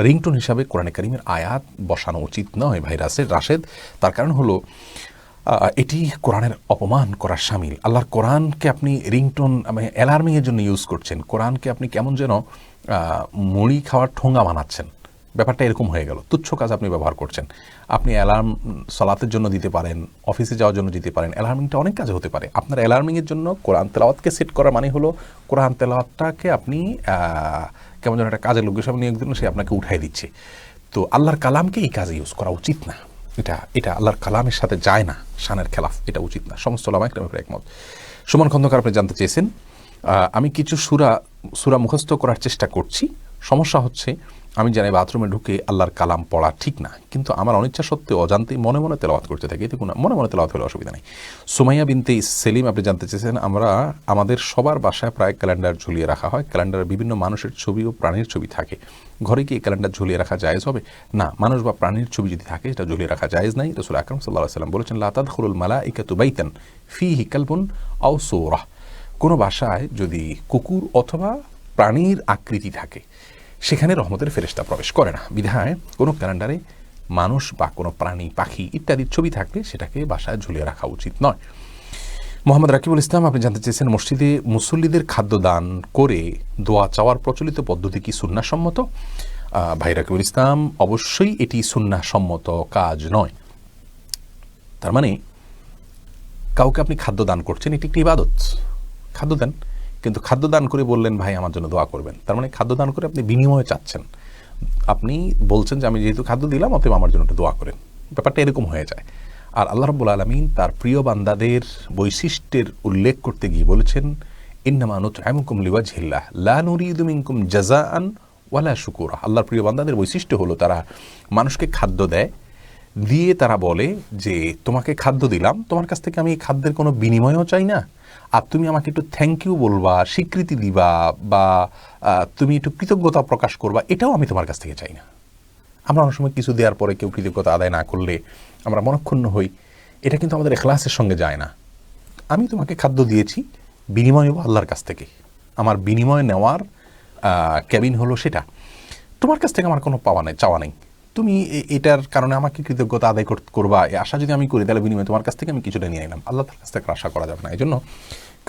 রিংটোন হিসাবে কোরআনে কারিমের আয়াত বসানো উচিত নয় ভাই রাশেদ। তার কারণ হলো এটি কোরআনের অপমান করার শামিল। আল্লাহর কোরআনকে আপনি রিংটোন মানে অ্যালার্মিংয়ের জন্য ইউজ করছেন, কোরআনকে আপনি কেমন যেন মুড়ি খাওয়ার ঠোঙা বানাচ্ছেন। ব্যাপারটা এরকম হয়ে গেল, তুচ্ছ কাজ আপনি ব্যবহার করছেন। আপনি অ্যালার্ম সালাতের জন্য দিতে পারেন, অফিসে যাওয়ার জন্য দিতে পারেন, অ্যালার্মিংটা অনেক কাজে হতে পারে। আপনার অ্যালার্মিংয়ের জন্য কোরআন তেলাওয়াতকে সেট করা মানে হলো কোরআন তেলাওয়াতটাকে আপনি কেমন যেন একটা কাজের লোক হিসাবে নিয়োগ দিলেন, সে আপনাকে উঠাই দিচ্ছে। তো আল্লাহর কালামকে এই কাজে ইউজ করা উচিত না। এটা আল্লাহর কালামের সাথে যায় না, শানের খেলাফ, এটা উচিত না। সমস্ত ওলামা ইকরামের একমত। সুমন খন্দকার আপনি জানতে চেয়েছেন, আমি কিছু সূরা মুখস্থ করার চেষ্টা করছি, সমস্যা হচ্ছে আমি জানি বাথরুমে ঢুকে আল্লাহর কালাম পড়া ঠিক না, কিন্তু আমার অনিচ্ছা সত্ত্বেও অজান্তেই মনে মনে তেলাওয়াত করতে থাকি, এতে কোনো মনে মনে তেলাওয়াত হলে অসুবিধা নেই। সুমাইয়া বিনতে সেলিম আপনি জানতে চেয়েছেন, আমাদের সবার বাসায় প্রায় ক্যালেন্ডার ঝুলিয়ে রাখা হয়, ক্যালেন্ডারে বিভিন্ন মানুষের ছবি ও প্রাণীর ছবি থাকে, ঘরে কি এই ক্যালেন্ডার ঝুলিয়ে রাখা জায়েজ হবে? না, মানুষ বা প্রাণীর ছবি যদি থাকে এটা ঝুলিয়ে রাখা জায়েজ নাই। রাসূল আকরাম সাল্লাল্লাহু আলাইহি ওয়াসাল্লাম বলেছেন, লা তাদখুলুল মালাইকাতু বাইতান ফীহি কালবুন আও সূরা। কোনো বাসায় যদি কুকুর অথবা প্রাণীর আকৃতি থাকে, সেখানে রহমতের ফেরেশতা প্রবেশ করে না। বিধায় কোনো ক্যালেন্ডারে মানুষ বা কোনো প্রাণী পাখি ইত্যাদির ছবি থাকলে সেটাকে বাসায় ঝুলিয়ে রাখা উচিত নয়। মোহাম্মদ রাকিবুল ইসলাম আপনি জানতে চেয়েছেন, মসজিদে মুসল্লিদের খাদ্য দান করে দোয়া চাওয়ার প্রচলিত পদ্ধতি কি সুন্নাহসম্মত? ভাই রাকিবুল ইসলাম, অবশ্যই এটি সুন্নাহসম্মত কাজ নয়। তার মানে কাউকে আপনি খাদ্য দান করছেন, এটি একটি ইবাদত, খাদ্য দেন, কিন্তু খাদ্য দান করে বললেন ভাই আমার জন্য দোয়া করবেন, তার মানে খাদ্য দান করে আপনি বিনিময়ে চাচ্ছেন। আপনি বলছেন যে আমি যেহেতু খাদ্য দিলাম অতএব আমার জন্য একটু দোয়া করেন, ব্যাপারটা এরকম হয়ে যায়। আর আল্লাহ রাব্বুল আলামিন তার প্রিয় বান্দাদের বৈশিষ্ট্যের উল্লেখ করতে গিয়ে বলেছেন, ইন্নামা নুতঈমুকুম লিওয়াজহিল্লাহ লা নুরিদু মিনকুম জাযাআন ওয়ালা শুকুরা। আল্লাহর প্রিয় বান্দাদের বৈশিষ্ট্য হলো তারা মানুষকে খাদ্য দেয়, দিয়ে তারা বলে যে তোমাকে খাদ্য দিলাম, তোমার কাছ থেকে আমি এই খাদ্যের কোনো বিনিময়ও চাই না, আর তুমি আমাকে একটু থ্যাংক ইউ বলবা, স্বীকৃতি দিবা, বা তুমি একটু কৃতজ্ঞতা প্রকাশ করবা, এটাও আমি তোমার কাছ থেকে চাই না। আমরা অনেক সময় কিছু দেওয়ার পরে কেউ কৃতজ্ঞতা আদায় না করলে আমরা মনক্ষুণ্ণ হই, এটা কিন্তু আমাদের ইখলাসের সঙ্গে যায় না। আমি তোমাকে খাদ্য দিয়েছি, বিনিময় হবো আল্লাহর কাছ থেকে, আমার বিনিময় নেওয়ার ক্যাবিন হলো সেটা। তোমার কাছ থেকে আমার কোনো পাওয়া নেই, চাওয়া নেই, তুমি এটার কারণে আমাকে কৃতজ্ঞতা আদায় করবা, এই আশা যদি আমি করি তাহলে বিনিময়ে তোমার কাছ থেকে আমি কিছুটা নিয়ে নিলাম। আল্লাহ তার কাছ থেকে আশা করা যাবে না। এই জন্য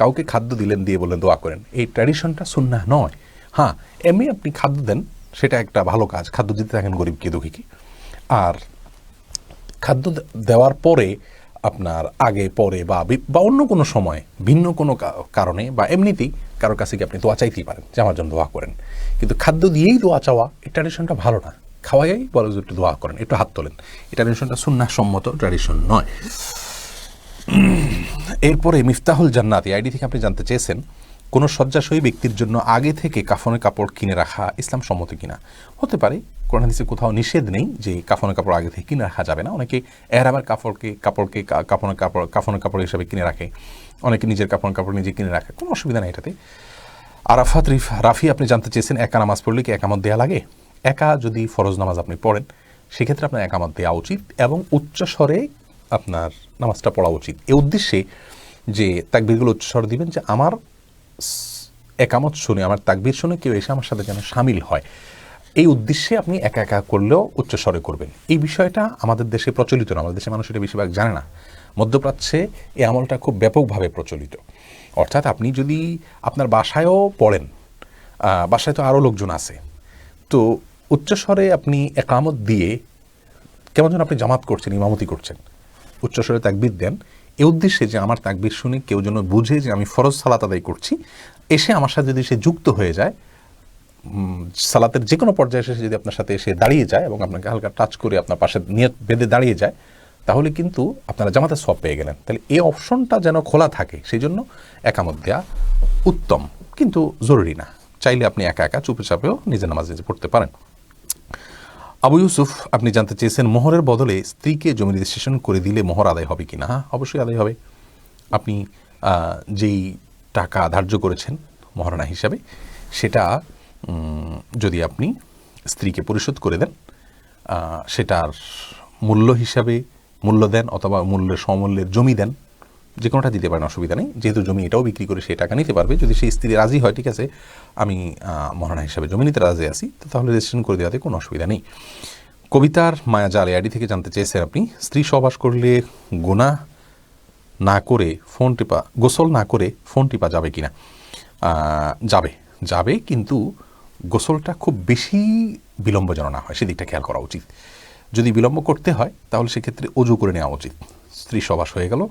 কাউকে খাদ্য দিলেন, দিয়ে বললেন দোয়া করেন, এই ট্র্যাডিশনটা সুন্নাহ নয়। হ্যাঁ, এমনি আপনি খাদ্য দেন, সেটা একটা ভালো কাজ, খাদ্য দিতে থাকেন গরিবকে দুঃখীকে। আর খাদ্য দেওয়ার পরে আপনার আগে পরে বা অন্য কোনো সময় ভিন্ন কোনো কারণে বা এমনিতেই কারোর কাছে কি আপনি দোয়া চাইতেই পারেন যে আমার জন্য দোয়া করেন, কিন্তু খাদ্য দিয়েই দোয়া চাওয়া এই ট্র্যাডিশনটা ভালো না। খাওয়াই বলে যে একটু দোয়া করেন, একটু হাত তোলেন, এই ট্র্যাডিশনটা সুন্নাহসম্মত ট্র্যাডিশন নয়। এরপরে মিফতাহুল জান্নাত আইডি থেকে আপনি জানতে চেয়েছেন, কোনো শয্যাশয়ী ব্যক্তির জন্য আগে থেকে কাফনের কাপড় কিনে রাখা ইসলাম সম্মত কিনা? হতে পারে, কোরআন হাদিসে কোথাও নিষেধ নেই যে কাফনের কাপড় আগে থেকে কিনে রাখা যাবে না। অনেকে এহরামের কাফনের কাপড় হিসাবে কিনে রাখে, অনেকে নিজের কাফনের কাপড় নিজে কিনে রাখে, কোনো অসুবিধা নেই এটাতে। আরাফাত রাফি আপনি জানতে চেয়েছেন একা নামাজ পড়লে কি একামত দেওয়া লাগে? একা যদি ফরজ নামাজ আপনি পড়েন সেক্ষেত্রে আপনার একামত দেওয়া উচিত এবং উচ্চস্বরে আপনার নামাজটা পড়া উচিত, এই উদ্দেশ্যে যে তাকবীরগুলো উচ্চস্বর দিবেন যে আমার একামত শুনে, আমার তাকবীর শুনে কেউ এসে আমার সাথে যেন সামিল হয়, এই উদ্দেশ্যে আপনি একা একা করলেও উচ্চস্বরে করবেন। এই বিষয়টা আমাদের দেশে প্রচলিত না, আমাদের দেশের মানুষ এটা বেশিরভাগ জানে না। মধ্যপ্রাচ্যে এই আমলটা খুব ব্যাপকভাবে প্রচলিত। অর্থাৎ আপনি যদি আপনার বাসায়ও পড়েন, বাসায় তো আরও লোকজন আছে, তো উচ্চস্বরে আপনি একামত দিয়ে কেমন যেন আপনি জামাত করছেন, ইমামতি করছেন, উচ্চস্বরে তাকবীর দেন এই উদ্দেশ্যে যে আমার তাকবীর শুনে কেউ যেন বুঝে যে আমি ফরজ সালাত আদায় করছি, এসে আমার সাথে যদি সে যুক্ত হয়ে যায়, সালাতের যে কোনো পর্যায়ে এসে যদি আপনার সাথে এসে দাঁড়িয়ে যায় এবং আপনাকে হালকা টাচ করে আপনার পাশে নিয়ত বেঁধে দাঁড়িয়ে যায়, তাহলে কিন্তু আপনারা জামাতের সওয়াব পেয়ে গেলেন। তাহলে এই অপশনটা যেন খোলা থাকে, সেই জন্য একামত দেওয়া উত্তম, কিন্তু জরুরি না। চাইলে আপনি একা একা চুপচাপেও নিজের নামাজ নিজে পড়তে পারেন। আবু ইউসুফ আপনি জানতে চেয়েছেন মোহরের বদলে স্ত্রীকে জমি রেজিস্ট্রেশন করে দিলে মোহর আদায় হবে কি না? হ্যাঁ, অবশ্যই আদায় হবে। আপনি যেই টাকা ধার্য করেছেন মহারণা হিসাবে, সেটা যদি আপনি স্ত্রীকে পরিশোধ করে দেন, সেটার মূল্য হিসাবে মূল্য দেন অথবা মূল্যের সমমূল্যের জমি দেন, যে কোনোটা দিতে পারেন, অসুবিধা নেই। যেহেতু জমি এটাও বিক্রি করে সেই টাকা নিতে পারবে, যদি সেই স্ত্রী রাজি হয়, ঠিক আছে আমি মহারণা হিসাবে জমি নিতে রাজি আছি, তো তাহলে রেজিস্ট্রেশন করে দেওয়াতে কোনো অসুবিধা নেই। কবিতার মায়াজাল আইডি থেকে জানতে চেয়েছেন আপনি স্ত্রী সহবাস করলে গোসল না করে ফোন টিপা যাবে কিনা? যাবে, কিন্তু গোসলটা খুব বেশি বিলম্ব যেন না হয়, সেদিকটা খেয়াল করা উচিত। যদি বিলম্ব করতে হয় তাহলে সেক্ষেত্রে অজু করে নেওয়া উচিত। স্ত্রী সহবাস হয়ে গেল,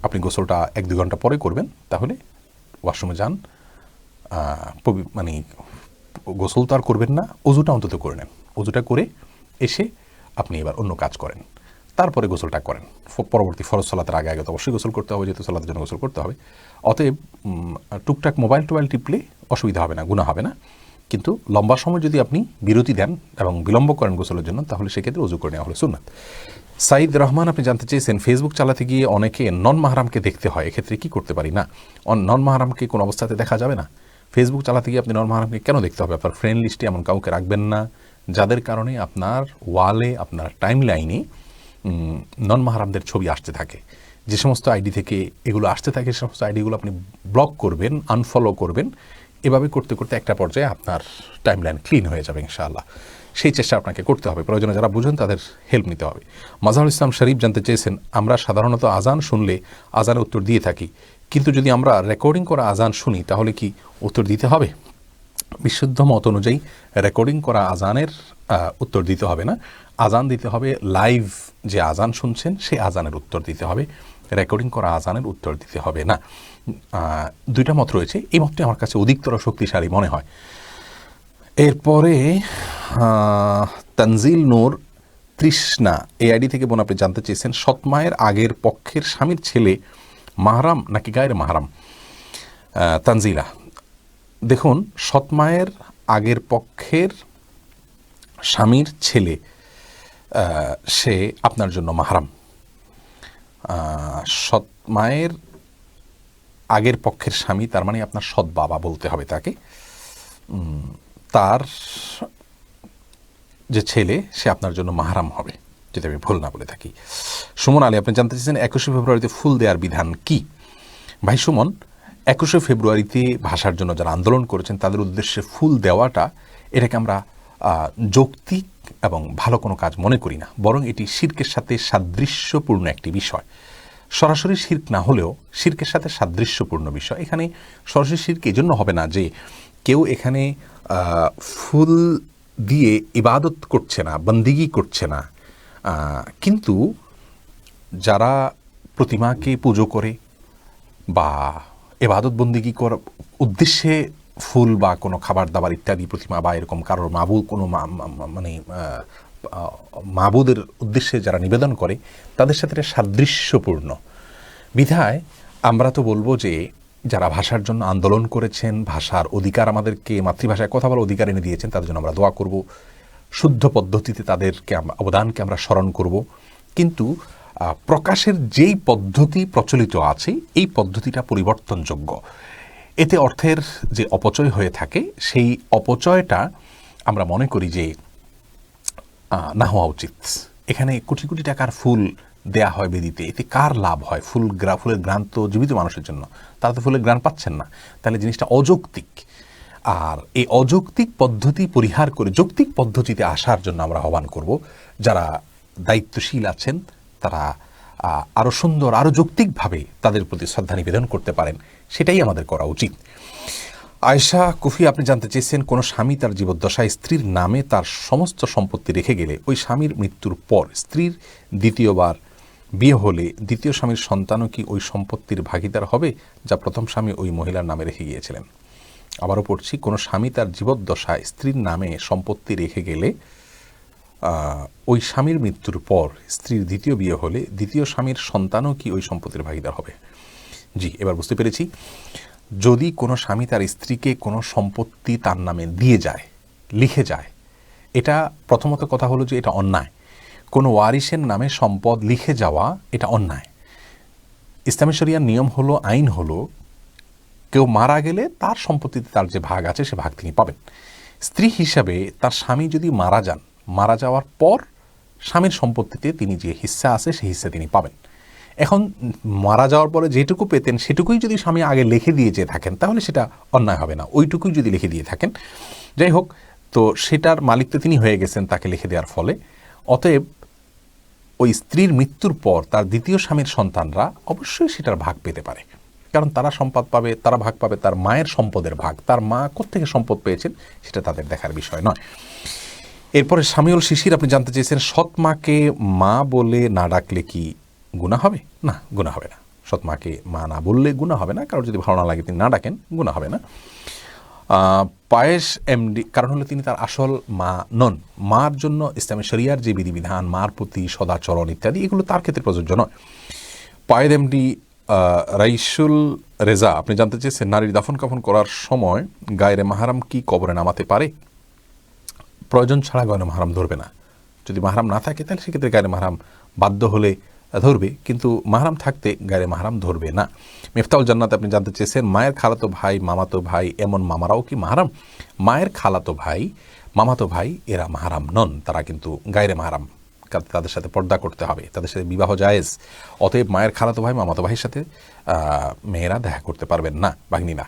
আপনি গোসলটা 1-2 ঘন্টা পরে করবেন, তাহলে ওয়াশরুমে যান, মানে গোসল তো আর করবেন না, অজুটা অন্তত করে নেন, অজুটা করে এসে আপনি এবার অন্য কাজ করেন, তারপরে গোসলটা করেন। পরবর্তী ফরজ সালাতের আগে তো অবশ্যই গোসল করতে হবে, যেহেতু সালাতের জন্য গোসল করতে হবে। অতএব টুকটাক মোবাইল টিপলে অসুবিধা হবে না, গুনাহ হবে না। কিন্তু লম্বা সময় যদি আপনি বিরতি দেন এবং বিলম্ব করেন গোসলের জন্য, তাহলে সেক্ষেত্রে অজু করে নেওয়া হলো সুন্নাত। সাইদ রহমান আপনি জানতে চেয়েছেন ফেসবুক চালাতে গিয়ে অনেকে নন মাহরামকে দেখতে হয়, এক্ষেত্রে কি করতে পারি? না, নন মাহরামকে কোনো অবস্থাতে দেখা যাবে না। ফেসবুক চালাতে গিয়ে আপনি নন মাহরামকে কেন দেখতে হবে? আপনার ফ্রেন্ড লিস্টে এমন কাউকে রাখবেন না যাদের কারণে আপনার ওয়ালে, আপনার টাইম লাইনে নন মাহরামদের ছবি আসতে থাকে। যে সমস্ত আইডি থেকে এগুলো আসতে থাকে, সে সমস্ত আইডিগুলো আপনি ব্লক করবেন, আনফলো করবেন। এভাবে করতে করতে একটা পর্যায়ে আপনার টাইম লাইন ক্লিন হয়ে যাবে ইনশাআল্লাহ। সেই চেষ্টা আপনাকে করতে হবে, প্রয়োজনে যারা বুঝেন তাদের হেল্প নিতে হবে। মাজাহুল ইসলাম শরীফ জানতে চেয়েছেন আমরা সাধারণত আজান শুনলে আজানের উত্তর দিয়ে থাকি, কিন্তু যদি আমরা রেকর্ডিং করা আজান শুনি তাহলে কি উত্তর দিতে হবে? বিশুদ্ধ মত অনুযায়ী রেকর্ডিং করা আজানের উত্তর দিতে হবে না, আজান দিতে হবে লাইভ যে আজান শুনছেন সেই আজানের উত্তর দিতে হবে, রেকর্ডিং করা আজানের উত্তর দিতে হবে না। দুইটা মত রয়েছে, এই মতটি আমার কাছে অধিকতর শক্তিশালী মনে হয়। এরপরে তানজিল নূর তৃষ্ণা এই আইডি থেকে বোন আপনি জানতে চেয়েছেন সৎমায়ের আগের পক্ষের স্বামীর ছেলে মাহরাম নাকি গায়ের মাহরাম? তানজিলা, দেখুন, সৎমায়ের আগের পক্ষের স্বামীর ছেলে সে আপনার জন্য মাহরাম। সৎমায়ের আগের পক্ষের স্বামী তার মানে আপনার সৎ বাবা বলতে হবে তাকে, তার যে ছেলে সে আপনার জন্য মাহরাম হবে, যদি আমি ভুল না বলে থাকি। সুমন আলী আপনি জানতে চেয়েছেন 21শে ফেব্রুয়ারিতে ফুল দেওয়ার বিধান কি? ভাই সুমন, 21শে ফেব্রুয়ারিতে ভাষার জন্য যারা আন্দোলন করেছেন তাদের উদ্দেশ্যে ফুল দেওয়াটা, এটাকে আমরা যৌক্তিক এবং ভালো কোনো কাজ মনে করি না, বরং এটি শিরকের সাথে সাদৃশ্যপূর্ণ একটি বিষয়। সরাসরি শিরক না হলেও শিরকের সাথে সাদৃশ্যপূর্ণ বিষয়। এখানে সরাসরি শিরক এই জন্য হবে না যে কেউ এখানে ফুল দিয়ে ইবাদত করছে না, বন্দিগি করছে না, কিন্তু যারা প্রতিমাকে পুজো করে বা ইবাদত বন্দিগি করার উদ্দেশ্যে ফুল বা কোনো খাবার দাবার ইত্যাদি প্রতিমা বা এরকম কারোর মাবুদ কোনো মানে মাবুদের উদ্দেশ্যে যারা নিবেদন করে তাদের সাথে সাদৃশ্যপূর্ণ বিধায় আমরা তো বলবো যে যারা ভাষার জন্য আন্দোলন করেছেন, ভাষার অধিকার আমাদেরকে, মাতৃভাষায় কথা বলার অধিকার এনে দিয়েছেন, তাদের জন্য আমরা দোয়া করব। শুদ্ধ পদ্ধতিতে তাদেরকে অবদানকে আমরা স্মরণ করব। কিন্তু প্রকাশের যেই পদ্ধতি প্রচলিত আছে এই পদ্ধতিটা পরিবর্তনযোগ্য। এতে অর্থের যে অপচয় হয়ে থাকে সেই অপচয়টা আমরা মনে করি যে না হওয়া উচিত। এখানে কোটি কোটি টাকার ফুল দেয়া হয় বেদিতে, এতে কার লাভ হয়? ফুলের ঘ্রাণ তো জীবিত মানুষের জন্য, তারা তো ফুলের ঘ্রাণ পাচ্ছেন না, তাহলে জিনিসটা অযৌক্তিক। আর এই অযৌক্তিক পদ্ধতি পরিহার করে যৌক্তিক পদ্ধতিতে আসার জন্য আমরা আহ্বান করব। যারা দায়িত্বশীল আছেন তারা আরও সুন্দর, আরও যৌক্তিকভাবে তাদের প্রতি শ্রদ্ধা নিবেদন করতে পারেন, সেটাই আমাদের করা উচিত। আয়েশা কুফি আপনি জানতে চেয়েছেন, কোনো স্বামী তার জীবদ্দশায় স্ত্রীর নামে তার সমস্ত সম্পত্তি রেখে গেলে ওই স্বামীর মৃত্যুর পর স্ত্রীর দ্বিতীয়বার বিয়ে হলে দ্বিতীয় স্বামীর সন্তানও কি ওই সম্পত্তির ভাগীদার হবে যা প্রথম স্বামী ওই মহিলার নামে রেখে গিয়েছিলেন? আবারও পড়ছি, কোনো স্বামী তার জীবদ্দশায় স্ত্রীর নামে সম্পত্তি রেখে গেলে ওই স্বামীর মৃত্যুর পর স্ত্রীর দ্বিতীয় বিয়ে হলে দ্বিতীয় স্বামীর সন্তানও কি ওই সম্পত্তির ভাগীদার হবে? জি, এবার বুঝতে পেরেছি। যদি কোনো স্বামী তার স্ত্রীকে কোনো সম্পত্তি তার নামে দিয়ে যায়, লিখে যায়, এটা প্রথমত কথা হলো যে এটা অন্যায়। কোনো ওয়ারিসের নামে সম্পদ লিখে যাওয়া এটা অন্যায়। ইসলামী শরিয়ার নিয়ম হলো, আইন হলো, কেউ মারা গেলে তার সম্পত্তিতে তার যে ভাগ আছে সে ভাগ তিনি পাবেন। স্ত্রী হিসাবে তার স্বামী যদি মারা যান, মারা যাওয়ার পর স্বামীর সম্পত্তিতে তিনি যে হিস্সা আছে সেই হিস্সা তিনি পাবেন। এখন মারা যাওয়ার পরে যেটুকু পেতেন সেটুকুই যদি স্বামী আগে লিখে দিয়ে যেয়ে থাকেন তাহলে সেটা অন্যায় হবে না, ওইটুকুই যদি লিখে দিয়ে থাকেন। যাই হোক, তো সেটার মালিক তো তিনি হয়ে গেছেন তাকে লিখে দেওয়ার ফলে। অতএব ওই স্ত্রীর মৃত্যুর পর তার দ্বিতীয় স্বামীর সন্তানরা অবশ্যই সেটার ভাগ পেতে পারে, কারণ তারা সম্পদ পাবে, তারা ভাগ পাবে তার মায়ের সম্পদের ভাগ। তার মা কোত্থেকে সম্পদ পেয়েছেন সেটা তাদের দেখার বিষয় নয়। এরপরে শামিউল শিশির আপনি জানতে চেয়েছেন, সৎ মাকে মা বলে না ডাকলে কি গুনাহ হবে? না, গুনাহ হবে না। সৎ মাকে মা না বললে গুনাহ হবে না, কারণ যদি ভালো না লাগে তিনি না ডাকেন, গুনাহ হবে না। পায়েস এমডি, কারণ হলো তিনি তার আসল মা নন। মার জন্য ইসলামী শরিয়ার যে বিধিবিধান, মার প্রতি সদাচরণ ইত্যাদি, এগুলো তার ক্ষেত্রে প্রযোজ্য নয়। পায়েদ এমডি রাইসুল রেজা আপনি জানতে চেয়েছেন, নারীর দাফন কাফন করার সময় গায়রে মাহারাম কি কবরে নামাতে পারে? প্রয়োজন ছাড়া গায়রে মাহারাম ধরবে না। যদি মাহারাম না থাকে তাহলে সেক্ষেত্রে গায়রে মাহারাম বাধ্য হলে ধরবে, কিন্তু মাহারাম থাকতে গায়রে মাহারাম ধরবে না। মিফতাউল জান্নাত আপনি জানতে চেয়েছেন, মায়ের খালাতো ভাই, মামাতো ভাই এমন মামারাও কি মাহারাম? মায়ের খালাতো ভাই, মামাতো ভাই এরা মাহারাম নন, তারা কিন্তু গায়রে মাহারাম, তাদের সাথে পর্দা করতে হবে, তাদের সাথে বিবাহ জায়েজ। অতএব মায়ের খালাতো ভাই, মামাতো ভাইয়ের সাথে মেয়েরা দেখা করতে পারবেন না, ভাগ্নিনা।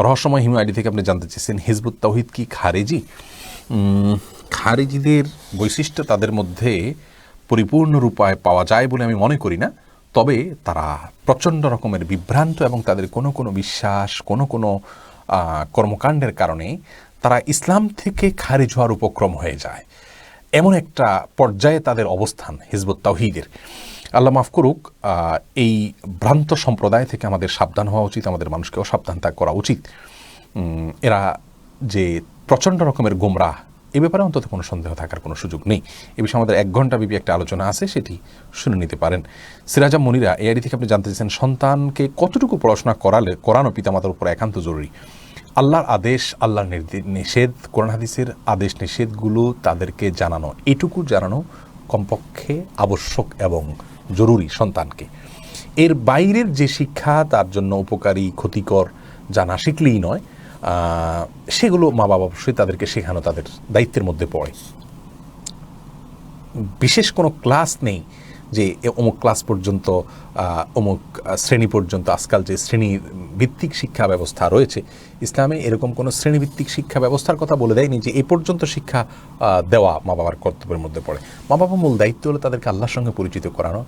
রহস্যময় হিমু আইডি থেকে আপনি জানতে চেয়েছেন, হিজবুত তাওহীদ কি খারিজি? খারিজিদের বৈশিষ্ট্য তাদের মধ্যে পরিপূর্ণ রূপায় পাওয়া যায় বলে আমি মনে করি না, তবে তারা প্রচণ্ড রকমের বিভ্রান্ত এবং তাদের কোনো কোনো বিশ্বাস, কোনো কোনো কর্মকাণ্ডের কারণে তারা ইসলাম থেকে খারিজ হওয়ার উপক্রম হয়ে যায়, এমন একটা পর্যায়ে তাদের অবস্থান হিজবুত তাওহীদের। আল্লাহ মাফ করুক। এই ভ্রান্ত সম্প্রদায় থেকে আমাদের সাবধান হওয়া উচিত, আমাদের মানুষকেও সাবধান করা উচিত। এরা যে প্রচণ্ড রকমের গোমরাহ, এ ব্যাপারে অন্তত কোনো সন্দেহ থাকার কোনো সুযোগ নেই। এ বিষয়ে আমাদের 1 ঘন্টা ব্যাপী একটা আলোচনা আছে, সেটি শুনে নিতে পারেন। সিরাজা মনিরা এআইডি থেকে আপনি জানতে চেয়েছেন, সন্তানকে কতটুকু পড়াশোনা করানো পিতামাতার উপর একান্ত জরুরি? আল্লাহর আদেশ, আল্লাহর নিষেধ, কোরআন হাদিসের আদেশ নিষেধগুলো তাদেরকে জানানো, এটুকু জানানো কমপক্ষে আবশ্যক এবং জরুরি সন্তানকে। এর বাইরের যে শিক্ষা তার জন্য উপকারী, ক্ষতিকর, জানা শিখলেই নয়, সেগুলো মা বাবা অবশ্যই তাদেরকে শেখানো তাদের দায়িত্বের মধ্যে পড়ে। বিশেষ কোনো ক্লাস নেই যে অমুক ক্লাস পর্যন্ত, অমুক শ্রেণী পর্যন্ত। আজকাল যে শ্রেণী ভিত্তিক শিক্ষা ব্যবস্থা রয়েছে ইসলামে, এরকম কোনো শ্রেণীভিত্তিক শিক্ষা ব্যবস্থার কথা বলে দেয়নি যে এ পর্যন্ত শিক্ষা দেওয়া মা বাবার কর্তব্যের মধ্যে পড়ে। মা বাবার মূল দায়িত্ব হলো তাদেরকে আল্লাহর সঙ্গে পরিচিত করানো,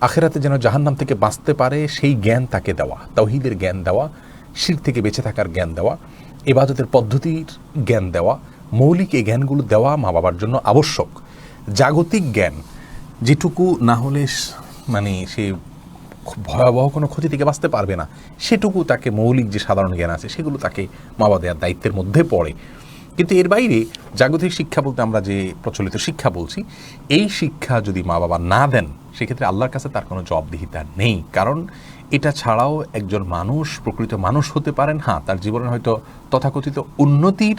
আখিরাতে যেন জাহান্নাম থেকে বাঁচতে পারে সেই জ্ঞান তাকে দেওয়া, তাওহীদের জ্ঞান দেওয়া, শিরক থেকে বেঁচে থাকার জ্ঞান দেওয়া, ইবাদতের পদ্ধতির জ্ঞান দেওয়া। মৌলিক এই জ্ঞানগুলো দেওয়া মা বাবার জন্য আবশ্যক। জাগতিক জ্ঞান যেটুকু না হলে মানে সে ভয়াবহ কোনো ক্ষতি থেকে বাঁচতে পারবে না, সেটুকু তাকে মৌলিক যে সাধারণ জ্ঞান আছে সেগুলো তাকে মা বাবা দেওয়ার দায়িত্বের মধ্যে পড়ে। কিন্তু এর বাইরে জাগতিক শিক্ষা বলতে আমরা যে প্রচলিত শিক্ষা বলছি, এই শিক্ষা যদি মা বাবা না দেন সেক্ষেত্রে আল্লাহর কাছে তার কোনো জবাবদিহিতা নেই। কারণ এটা ছাড়াও একজন মানুষ প্রকৃত মানুষ হতে পারেন, হ্যাঁ তার জীবনে হয়তো তথাকথিত উন্নতির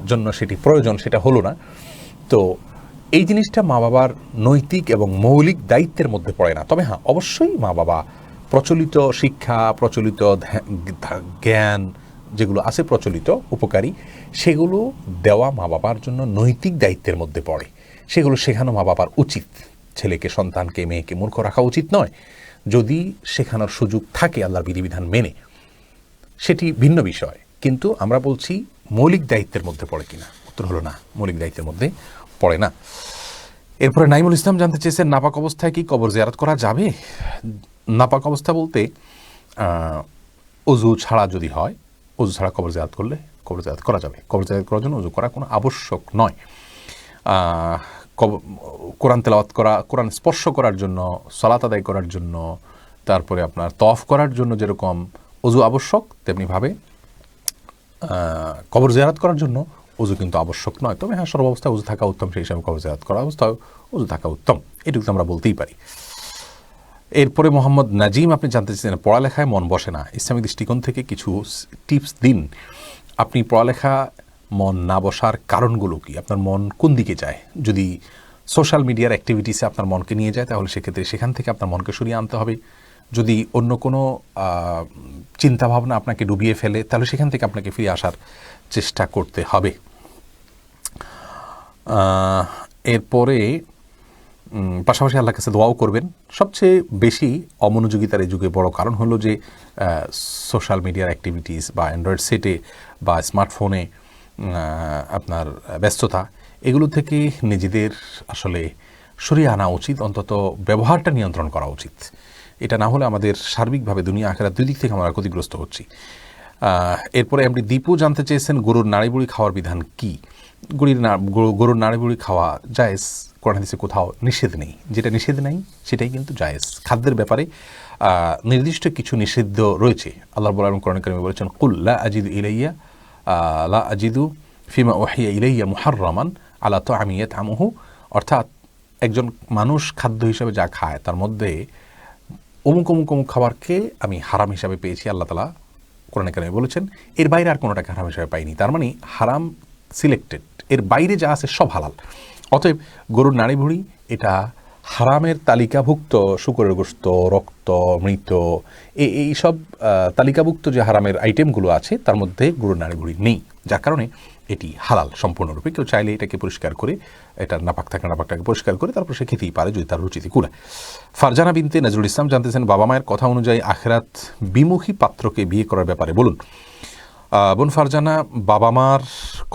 জন্য সেটি প্রয়োজন, সেটা হলো না। তো এই জিনিসটা মা বাবার নৈতিক এবং মৌলিক দায়িত্বের মধ্যে পড়ে না। তবে হ্যাঁ অবশ্যই মা বাবা প্রচলিত শিক্ষা, প্রচলিত জ্ঞান যেগুলো আছে প্রচলিত উপকারী, সেগুলো দেওয়া মা বাবার জন্য নৈতিক দায়িত্বের মধ্যে পড়ে। সেগুলো শেখানো মা বাবার উচিত। ছেলেকে, সন্তানকে, মেয়েকে মূর্খ রাখা উচিত নয়। যদি শেখানোর সুযোগ থাকে আল্লাহর বিধিবিধান মেনে, সেটি ভিন্ন বিষয়। কিন্তু আমরা বলছি মৌলিক দায়িত্বের মধ্যে পড়ে কিনা, উত্তর হলো না, মৌলিক দায়িত্বের মধ্যে পড়ে না। এরপরে নাইমুল ইসলাম জানতে চেয়েছেন, নাপাক অবস্থায় কি কবর জিয়ারত করা যাবে? নাপাক অবস্থা বলতে অজু ছাড়া যদি হয়, অজু ছাড়া কবর জিয়ারত করলে কবর জিয়ারত করা যাবে। কবর জিয়ারত করার জন্য অজু করা কোনো আবশ্যক নয়। কোরআন তেলাওয়াত করা, কোরআন স্পর্শ করার জন্য, সালাত আদায় করার জন্য, তারপরে আপনার তওয়াফ করার জন্য যেরকম অজু আবশ্যক, তেমনিভাবে কবর জিয়ারত করার জন্য অজু কিন্তু আবশ্যক নয়। তবে হ্যাঁ সর্বাবস্থায় অজু থাকা উত্তম, সেই হিসাবে কবর জিয়ারত করা অবস্থায় অজু থাকা উত্তম, এটুকু তো আমরা বলতেই পারি। এরপরে মোহাম্মদ নাজিম আপনি জানতে চাইছেন, পড়ালেখায় মন বসে না, ইসলামিক দৃষ্টিকোণ থেকে কিছু টিপস দিন। আপনি পড়ালেখা মন না বসার কারণগুলো কি? আপনার মন কোন দিকে যায়? যদি সোশ্যাল মিডিয়ার অ্যাক্টিভিটিসে আপনার মনকে নিয়ে যায়, তাহলে সেক্ষেত্রে সেখান থেকে আপনার মনকে সরিয়ে আনতে হবে। যদি অন্য কোনো চিন্তাভাবনা আপনাকে ডুবিয়ে ফেলে, তাহলে সেখান থেকে আপনাকে ফিরে আসার চেষ্টা করতে হবে। এরপরে পাশাপাশি আল্লাহর কাছে দোয়াও করবেন। সবচেয়ে বেশি অমনোযোগিতার এই যুগে বড় কারণ হলো যে সোশ্যাল মিডিয়ার অ্যাক্টিভিটিস বা অ্যান্ড্রয়েড সেটে বা স্মার্টফোনে আপনার ব্যস্ততা, এগুলো থেকে নিজেদের আসলে সরিয়ে আনা উচিত, অন্তত ব্যবহারটা নিয়ন্ত্রণ করা উচিত। এটা না হলে আমাদের সার্বিকভাবে দুনিয়া আখিরাত দুই দিক থেকে আমরা ক্ষতিগ্রস্ত হচ্ছি। এরপরে এমডি দীপু জানতে চেয়েছেন, গরুর নাড়িবুড়ি খাওয়ার বিধান কি? গরুর নাড়িবুড়ি খাওয়া জায়েজ, কোরআন হাদিসে কোথাও নিষেধ নেই। যেটা নিষেধ নেই সেটাই কিন্তু জায়েজ। খাদ্যের ব্যাপারে নির্দিষ্ট কিছু নিষিদ্ধ রয়েছে। আল্লাহ রাব্বুল আলামিন কোরআনে কারিমে বলেছেন, কুল লা আজিদু ফিমা ওহিয়া ইলাইয়া মুহাররামান আলা তাআমি ইয়াতআমুহু, অর্থাৎ একজন মানুষ খাদ্য হিসাবে যা খায় তার মধ্যে অমুক অমুক অমুক খাবারকে আমি হারাম হিসাবে পেয়েছি, আল্লাহ তাআলা কোরআনে কারিমে বলেছেন। এর বাইরে আর কোনোটাকে হারাম হিসাবে পাইনি। তার মানে হারাম সিলেক্টেড, এর বাইরে যা আছে সব হালাল। অতএব গরুর নাড়িভুড়ি এটা হারামের তালিকাভুক্ত, শূকরের গোশত, রক্ত, মৃত, এই সব তালিকাভুক্ত যে হারামের আইটেমগুলো আছে তার মধ্যে গরুর নাড়িভুড়ি নেই, যার কারণে এটি হালাল সম্পূর্ণরূপে। কেউ চাইলে এটাকে পরিষ্কার করে, এটার নাপাকটাকে পরিষ্কার করে তারপর সে খেতেই পারে যদি তার রুচিতে কুলায়। ফারজানা বিনতে নজরুল ইসলাম জানতেছেন, বাবা মায়ের কথা অনুযায়ী আখিরাত বিমুখী পাত্রকে বিয়ে করার ব্যাপারে বলুন। বোন ফারজানা, বাবা মার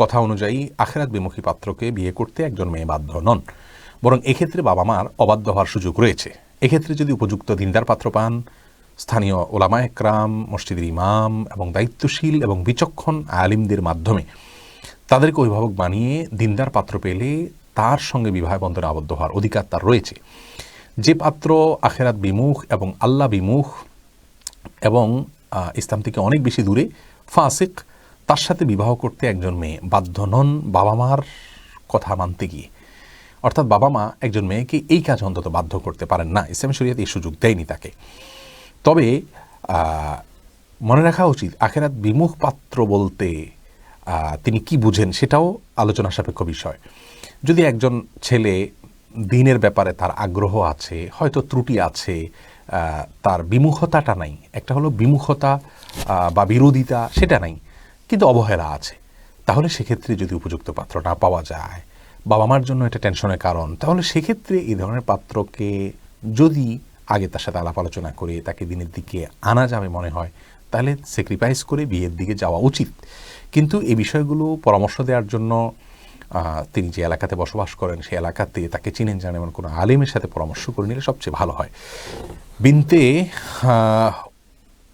কথা অনুযায়ী আখিরাত বিমুখী পাত্রকে বিয়ে করতে একজন মেয়ে বাধ্য নন, বরং এক্ষেত্রে বাবা মার অবাধ্য হওয়ার সুযোগ রয়েছে। এক্ষেত্রে যদি উপযুক্ত দিনদার পাত্র পান, স্থানীয় ওলামা একরাম, মসজিদের ইমাম এবং দায়িত্বশীল এবং বিচক্ষণ আলিমদের মাধ্যমে তাদেরকে অভিভাবক বানিয়ে দিনদার পাত্র পেলে তার সঙ্গে বিবাহ বন্ধনে আবদ্ধ হওয়ার অধিকার তার রয়েছে। যে পাত্র আখিরাত বিমুখ এবং আল্লাহ বিমুখ এবং ইসলাম থেকে অনেক বেশি দূরে, ফাসিক, তার সাথে বিবাহ করতে একজন মেয়ে বাধ্য নন বাবা মার কথা মানতে গিয়ে। অর্থাৎ বাবা মা একজন মেয়েকে এই কাজ অন্তত বাধ্য করতে পারেন না, ইসলামী শরীয়ত এই সুযোগ দেয়নি তাকে। তবে মনে রাখা উচিত আখিরাত বিমুখ পাত্র বলতে তিনি কি বুঝেন সেটাও আলোচনা সাপেক্ষ বিষয়। যদি একজন ছেলে দিনের ব্যাপারে তার আগ্রহ আছে, হয়তো ত্রুটি আছে, তার বিমুখতাটা নাই, একটা হলো বিমুখতা বা বিরোধিতা সেটা নাই, কিন্তু অবহেলা আছে, তাহলে সেক্ষেত্রে যদি উপযুক্ত পাত্র না পাওয়া যায়, বাবা মার জন্য এটা টেনশনের কারণ, তাহলে সেক্ষেত্রে এই ধরনের পাত্রকে যদি আগে তার সাথে আলাপ আলোচনা করে তাকে দিনের দিকে আনা যাবে মনে হয়, তাহলে স্যাক্রিফাইস করে বিয়ের দিকে যাওয়া উচিত। কিন্তু এই বিষয়গুলো পরামর্শ দেওয়ার জন্য তিনি যে এলাকাতে বসবাস করেন সেই এলাকাতে তাকে চিনেন জানেন এমন কোনো আলিমের সাথে পরামর্শ করে নিলে সবচেয়ে ভালো হয়। বিনতে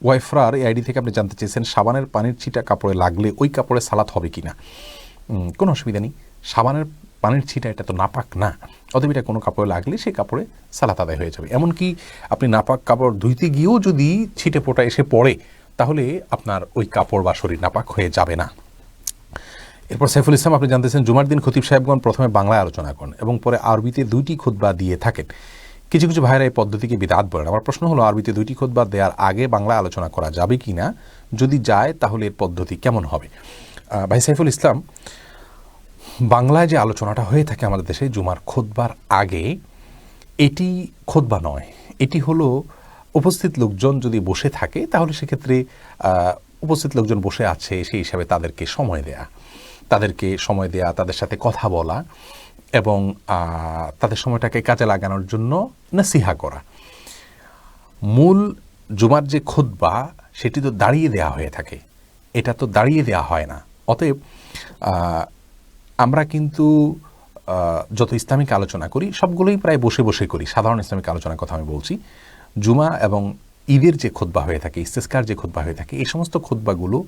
ওয়াইফরার এই আইডি থেকে আপনি জানতে চেয়েছেন, সাবানের পানির ছিটা কাপড়ে লাগলে ওই কাপড়ে সালাত হবে কি না? কোনো অসুবিধা নেই। সাবানের পানির ছিটা এটা তো নাপাক না, অতএব এটা কোনো কাপড়ে লাগলে সেই কাপড়ে সালাত আদায় হয়ে যাবে। এমনকি আপনি নাপাক কাপড় ধুইতে গিয়েও যদি ছিটে পোটা এসে পড়ে, তাহলে আপনার ওই কাপড় বা শরীর নাপাক হয়ে যাবে না। এরপর সাইফুল ইসলাম আপনি জানতেছেন, জুমার দিন খতিব সাহেবগণ প্রথমে বাংলায় আলোচনা করেন এবং পরে আরবিতে 2টি খুতবা দিয়ে থাকেন, কিছু কিছু ভাইরা এই পদ্ধতিকে বিদআত বলেন। আমার প্রশ্ন হলো, আরবিতে 2টি খুতবা দেওয়ার আগে বাংলায় আলোচনা করা যাবে কি না? যদি যায় তাহলে এর পদ্ধতি কেমন হবে? ভাই সাইফুল ইসলাম, বাংলায় যে আলোচনাটা হয়ে থাকে আমাদের দেশে জুমার খুতবার আগে, এটি খুতবা নয়, এটি হলো উপস্থিত লোকজন যদি বসে থাকে তাহলে সেক্ষেত্রে উপস্থিত লোকজন বসে আছে সেই হিসাবে তাদেরকে সময় দেয়া, তাদের সাথে কথা বলা এবং তাদের সময়টাকে কাজে লাগানোর জন্য নসিহা করা। মূল জুমার যে খুতবা সেটি তো দাঁড়িয়ে দেয়া হয়ে থাকে, এটা তো দাঁড়িয়ে দেয়া হয় না। অতএব আমরা কিন্তু যত ইসলামিক আলোচনা করি সবগুলোই প্রায় বসে বসে করি। সাধারণ ইসলামিক আলোচনার কথা আমি বলছি। জুমা এবং ঈদের যে খুতবা হয়ে থাকে, ইস্তেসকার যে খুতবা হয়ে থাকে, এই সমস্ত খুতবাগুলো,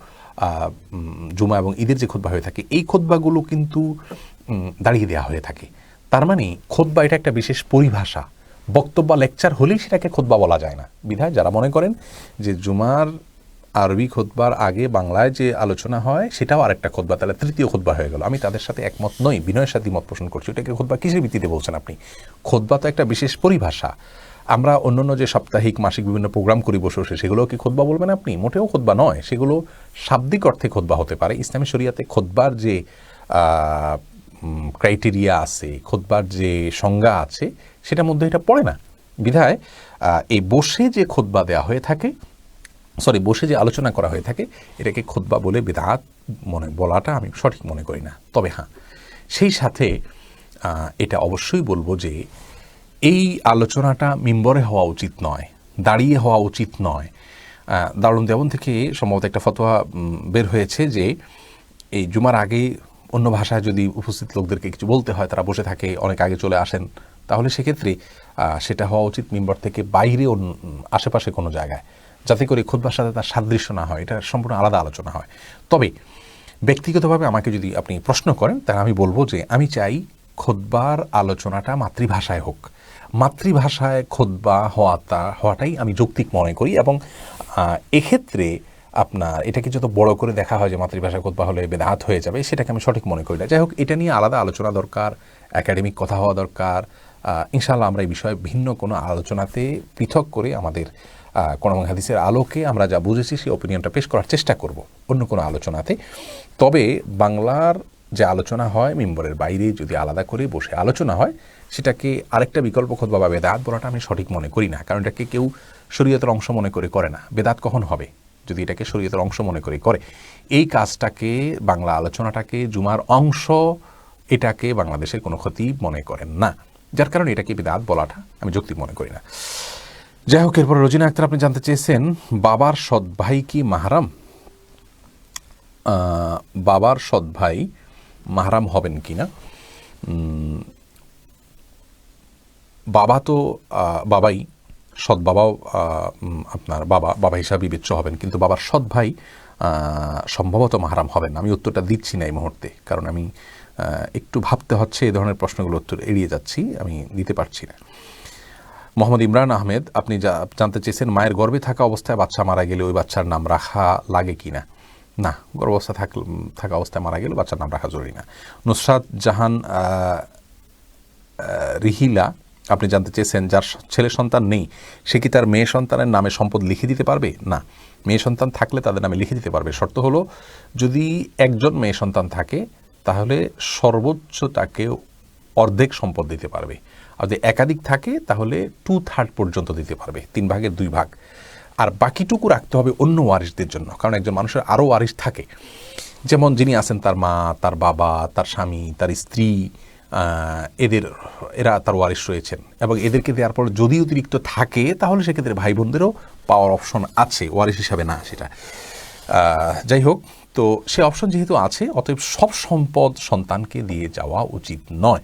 জুমা এবং ঈদের যে খুতবা হয়ে থাকে, এই খুতবাগুলো কিন্তু দাঁড়িয়ে দেওয়া হয়ে থাকে। তার মানে খুতবা এটা একটা বিশেষ পরিভাষা, বক্তব্য লেকচার হলেই সেটাকে খুতবা বলা যায় না। বিধায় যারা মনে করেন যে জুমার আরবি খুতবার আগে বাংলায় যে আলোচনা হয় সেটাও আরেকটা খুতবা, তাহলে তৃতীয় খুতবা হয়ে গেল, আমি তাদের সাথে একমত নই, বিনয়ের সাথে মত পোষণ করছি। এটাকে খুতবা কিসের ভিত্তিতে বলছেন আপনি? খুতবা তো একটা বিশেষ পরিভাষা। আমরা অন্যান্য যে সাপ্তাহিক মাসিক বিভিন্ন প্রোগ্রাম করি বসে বসে, সেগুলো কি খুতবা বলবেন আপনি? মোটেও খুতবা নয়, সেগুলো শাব্দিক অর্থে খুতবা হতে পারে। ইসলামী শরিয়াতে খুতবার যে ক্রাইটেরিয়া আছে, খুতবার যে সংজ্ঞা আছে, সেটার মধ্যে এটা পড়ে না। বিধায় এই বসে যে খুতবা দেওয়া হয়ে থাকে, বসে যে আলোচনা করা হয়ে থাকে, এটাকে খুতবা বলে বিদআত বলাটা আমি সঠিক মনে করি না। তবে হ্যাঁ, সেই সাথে এটা অবশ্যই বলবো যে এই আলোচনাটা মিম্বরে হওয়া উচিত নয়, দাঁড়িয়ে হওয়া উচিত নয়। দারুন দেওয়ান থেকে সম্ভবত একটা ফতোয়া বের হয়েছে যে এই জুমার আগে অন্য ভাষায় যদি উপস্থিত লোকদেরকে কিছু বলতে হয়, তারা বসে থাকে, অনেক আগে চলে আসেন, তাহলে সেক্ষেত্রে সেটা হওয়া উচিত মিম্বর থেকে বাইরে আশেপাশে কোনো জায়গায়, যাতে করে খুতবার সাথে তার সাদৃশ্য না হয়, এটা সম্পূর্ণ আলাদা আলোচনা হয়। তবে ব্যক্তিগতভাবে আমাকে যদি আপনি প্রশ্ন করেন, তাহলে আমি বলবো যে আমি চাই খুতবার আলোচনাটা মাতৃভাষায় হোক। মাতৃভাষায় খুতবা হওয়াটাই আমি যৌক্তিক মনে করি। এবং এক্ষেত্রে আপনার এটাকে যত বড় করে দেখা হয় যে মাতৃভাষায় খুতবা হলে বেদাত হয়ে যাবে, সেটাকে আমি সঠিক মনে করি না। যাই হোক, এটা নিয়ে আলাদা আলোচনা দরকার, একাডেমিক কথা হওয়া দরকার। ইনশাআল্লাহ আমরা এই বিষয়ে ভিন্ন কোনো আলোচনাতে পৃথক করে আমাদের কোরআন হাদিসের আলোকে আমরা যা বুঝেছি সেই অপিনিয়নটা পেশ করার চেষ্টা করব অন্য কোনো আলোচনাতে। তবে বাংলার যে আলোচনা হয় মিম্বরের বাইরে যদি আলাদা করে বসে আলোচনা হয়, সেটাকে আরেকটা বিকল্প খুতবা বা বেদাত বলাটা আমি সঠিক মনে করি না। কারণ এটাকে কেউ শরীয়তের অংশ মনে করে না। বেদাত কখন হবে? যদি এটাকে শরীয়তের অংশ মনে করে এই কাজটাকে, বাংলা আলোচনাটাকে জুমার অংশ, এটাকে বাংলাদেশের কোনো ক্ষতি মনে করেন না, যার কারণে এটাকে বেদাত বলাটা আমি যৌক্তিক মনে করি না। যাই হোক, এরপরে রোজিনা আক্তার আপনি জানতে চেয়েছেন বাবার সৎ ভাই কি মাহরাম? বাবার সৎ ভাই মাহরাম হবেন কি না? বাবা তো বাবাই, সৎ বাবাও আপনার বাবা হিসাবে বিবেচ্য হবেন, কিন্তু বাবার সৎ ভাই সম্ভবত মাহরাম হবেন না। আমি উত্তরটা দিচ্ছি না এই মুহূর্তে, কারণ আমি একটু ভাবতে হচ্ছে, এই ধরনের প্রশ্নগুলো উত্তর এড়িয়ে যাচ্ছি, আমি দিতে পারছি না। মোহাম্মদ ইমরান আহমেদ আপনি জানতে চেয়েছেন মায়ের গর্ভে থাকা অবস্থায় বাচ্চা মারা গেলে ওই বাচ্চার নাম রাখা লাগে কি না? না, গর্ভাবস্থা থাকা অবস্থায় মারা গেলে বাচ্চার নাম রাখা জরুরি না। নুসরাত জাহান রিহিলা আপনি জানতে চেয়েছেন যার ছেলে সন্তান নেই সে কি তার মেয়ে সন্তানের নামে সম্পদ লিখে দিতে পারবে? না, মেয়ে সন্তান থাকলে তাদের নামে লিখে দিতে পারবে। শর্ত হলো যদি একজন মেয়ে সন্তান থাকে তাহলে সর্বোচ্চ তাকে অর্ধেক সম্পদ দিতে পারবে, আর যদি একাধিক থাকে তাহলে 2/3 পর্যন্ত দিতে পারবে, 3/2 আর বাকিটুকু রাখতে হবে অন্য ওয়ারিশদের জন্য। কারণ একজন মানুষের আরও ওয়ারিশ থাকে, যেমন যিনি আছেন তার মা, তার বাবা, তার স্বামী, তার স্ত্রী, এরা তার ওয়ারিশ রয়েছেন, এবং এদেরকে দেওয়ার পর যদি অতিরিক্ত থাকে তাহলে সেক্ষেত্রে ভাই বোনদেরও পাওয়ার অপশন আছে, ওয়ারিশ হিসাবে না সেটা। যাই হোক, তো সে অপশন যেহেতু আছে, অতএব সব সম্পদ সন্তানকে দিয়ে যাওয়া উচিত নয়।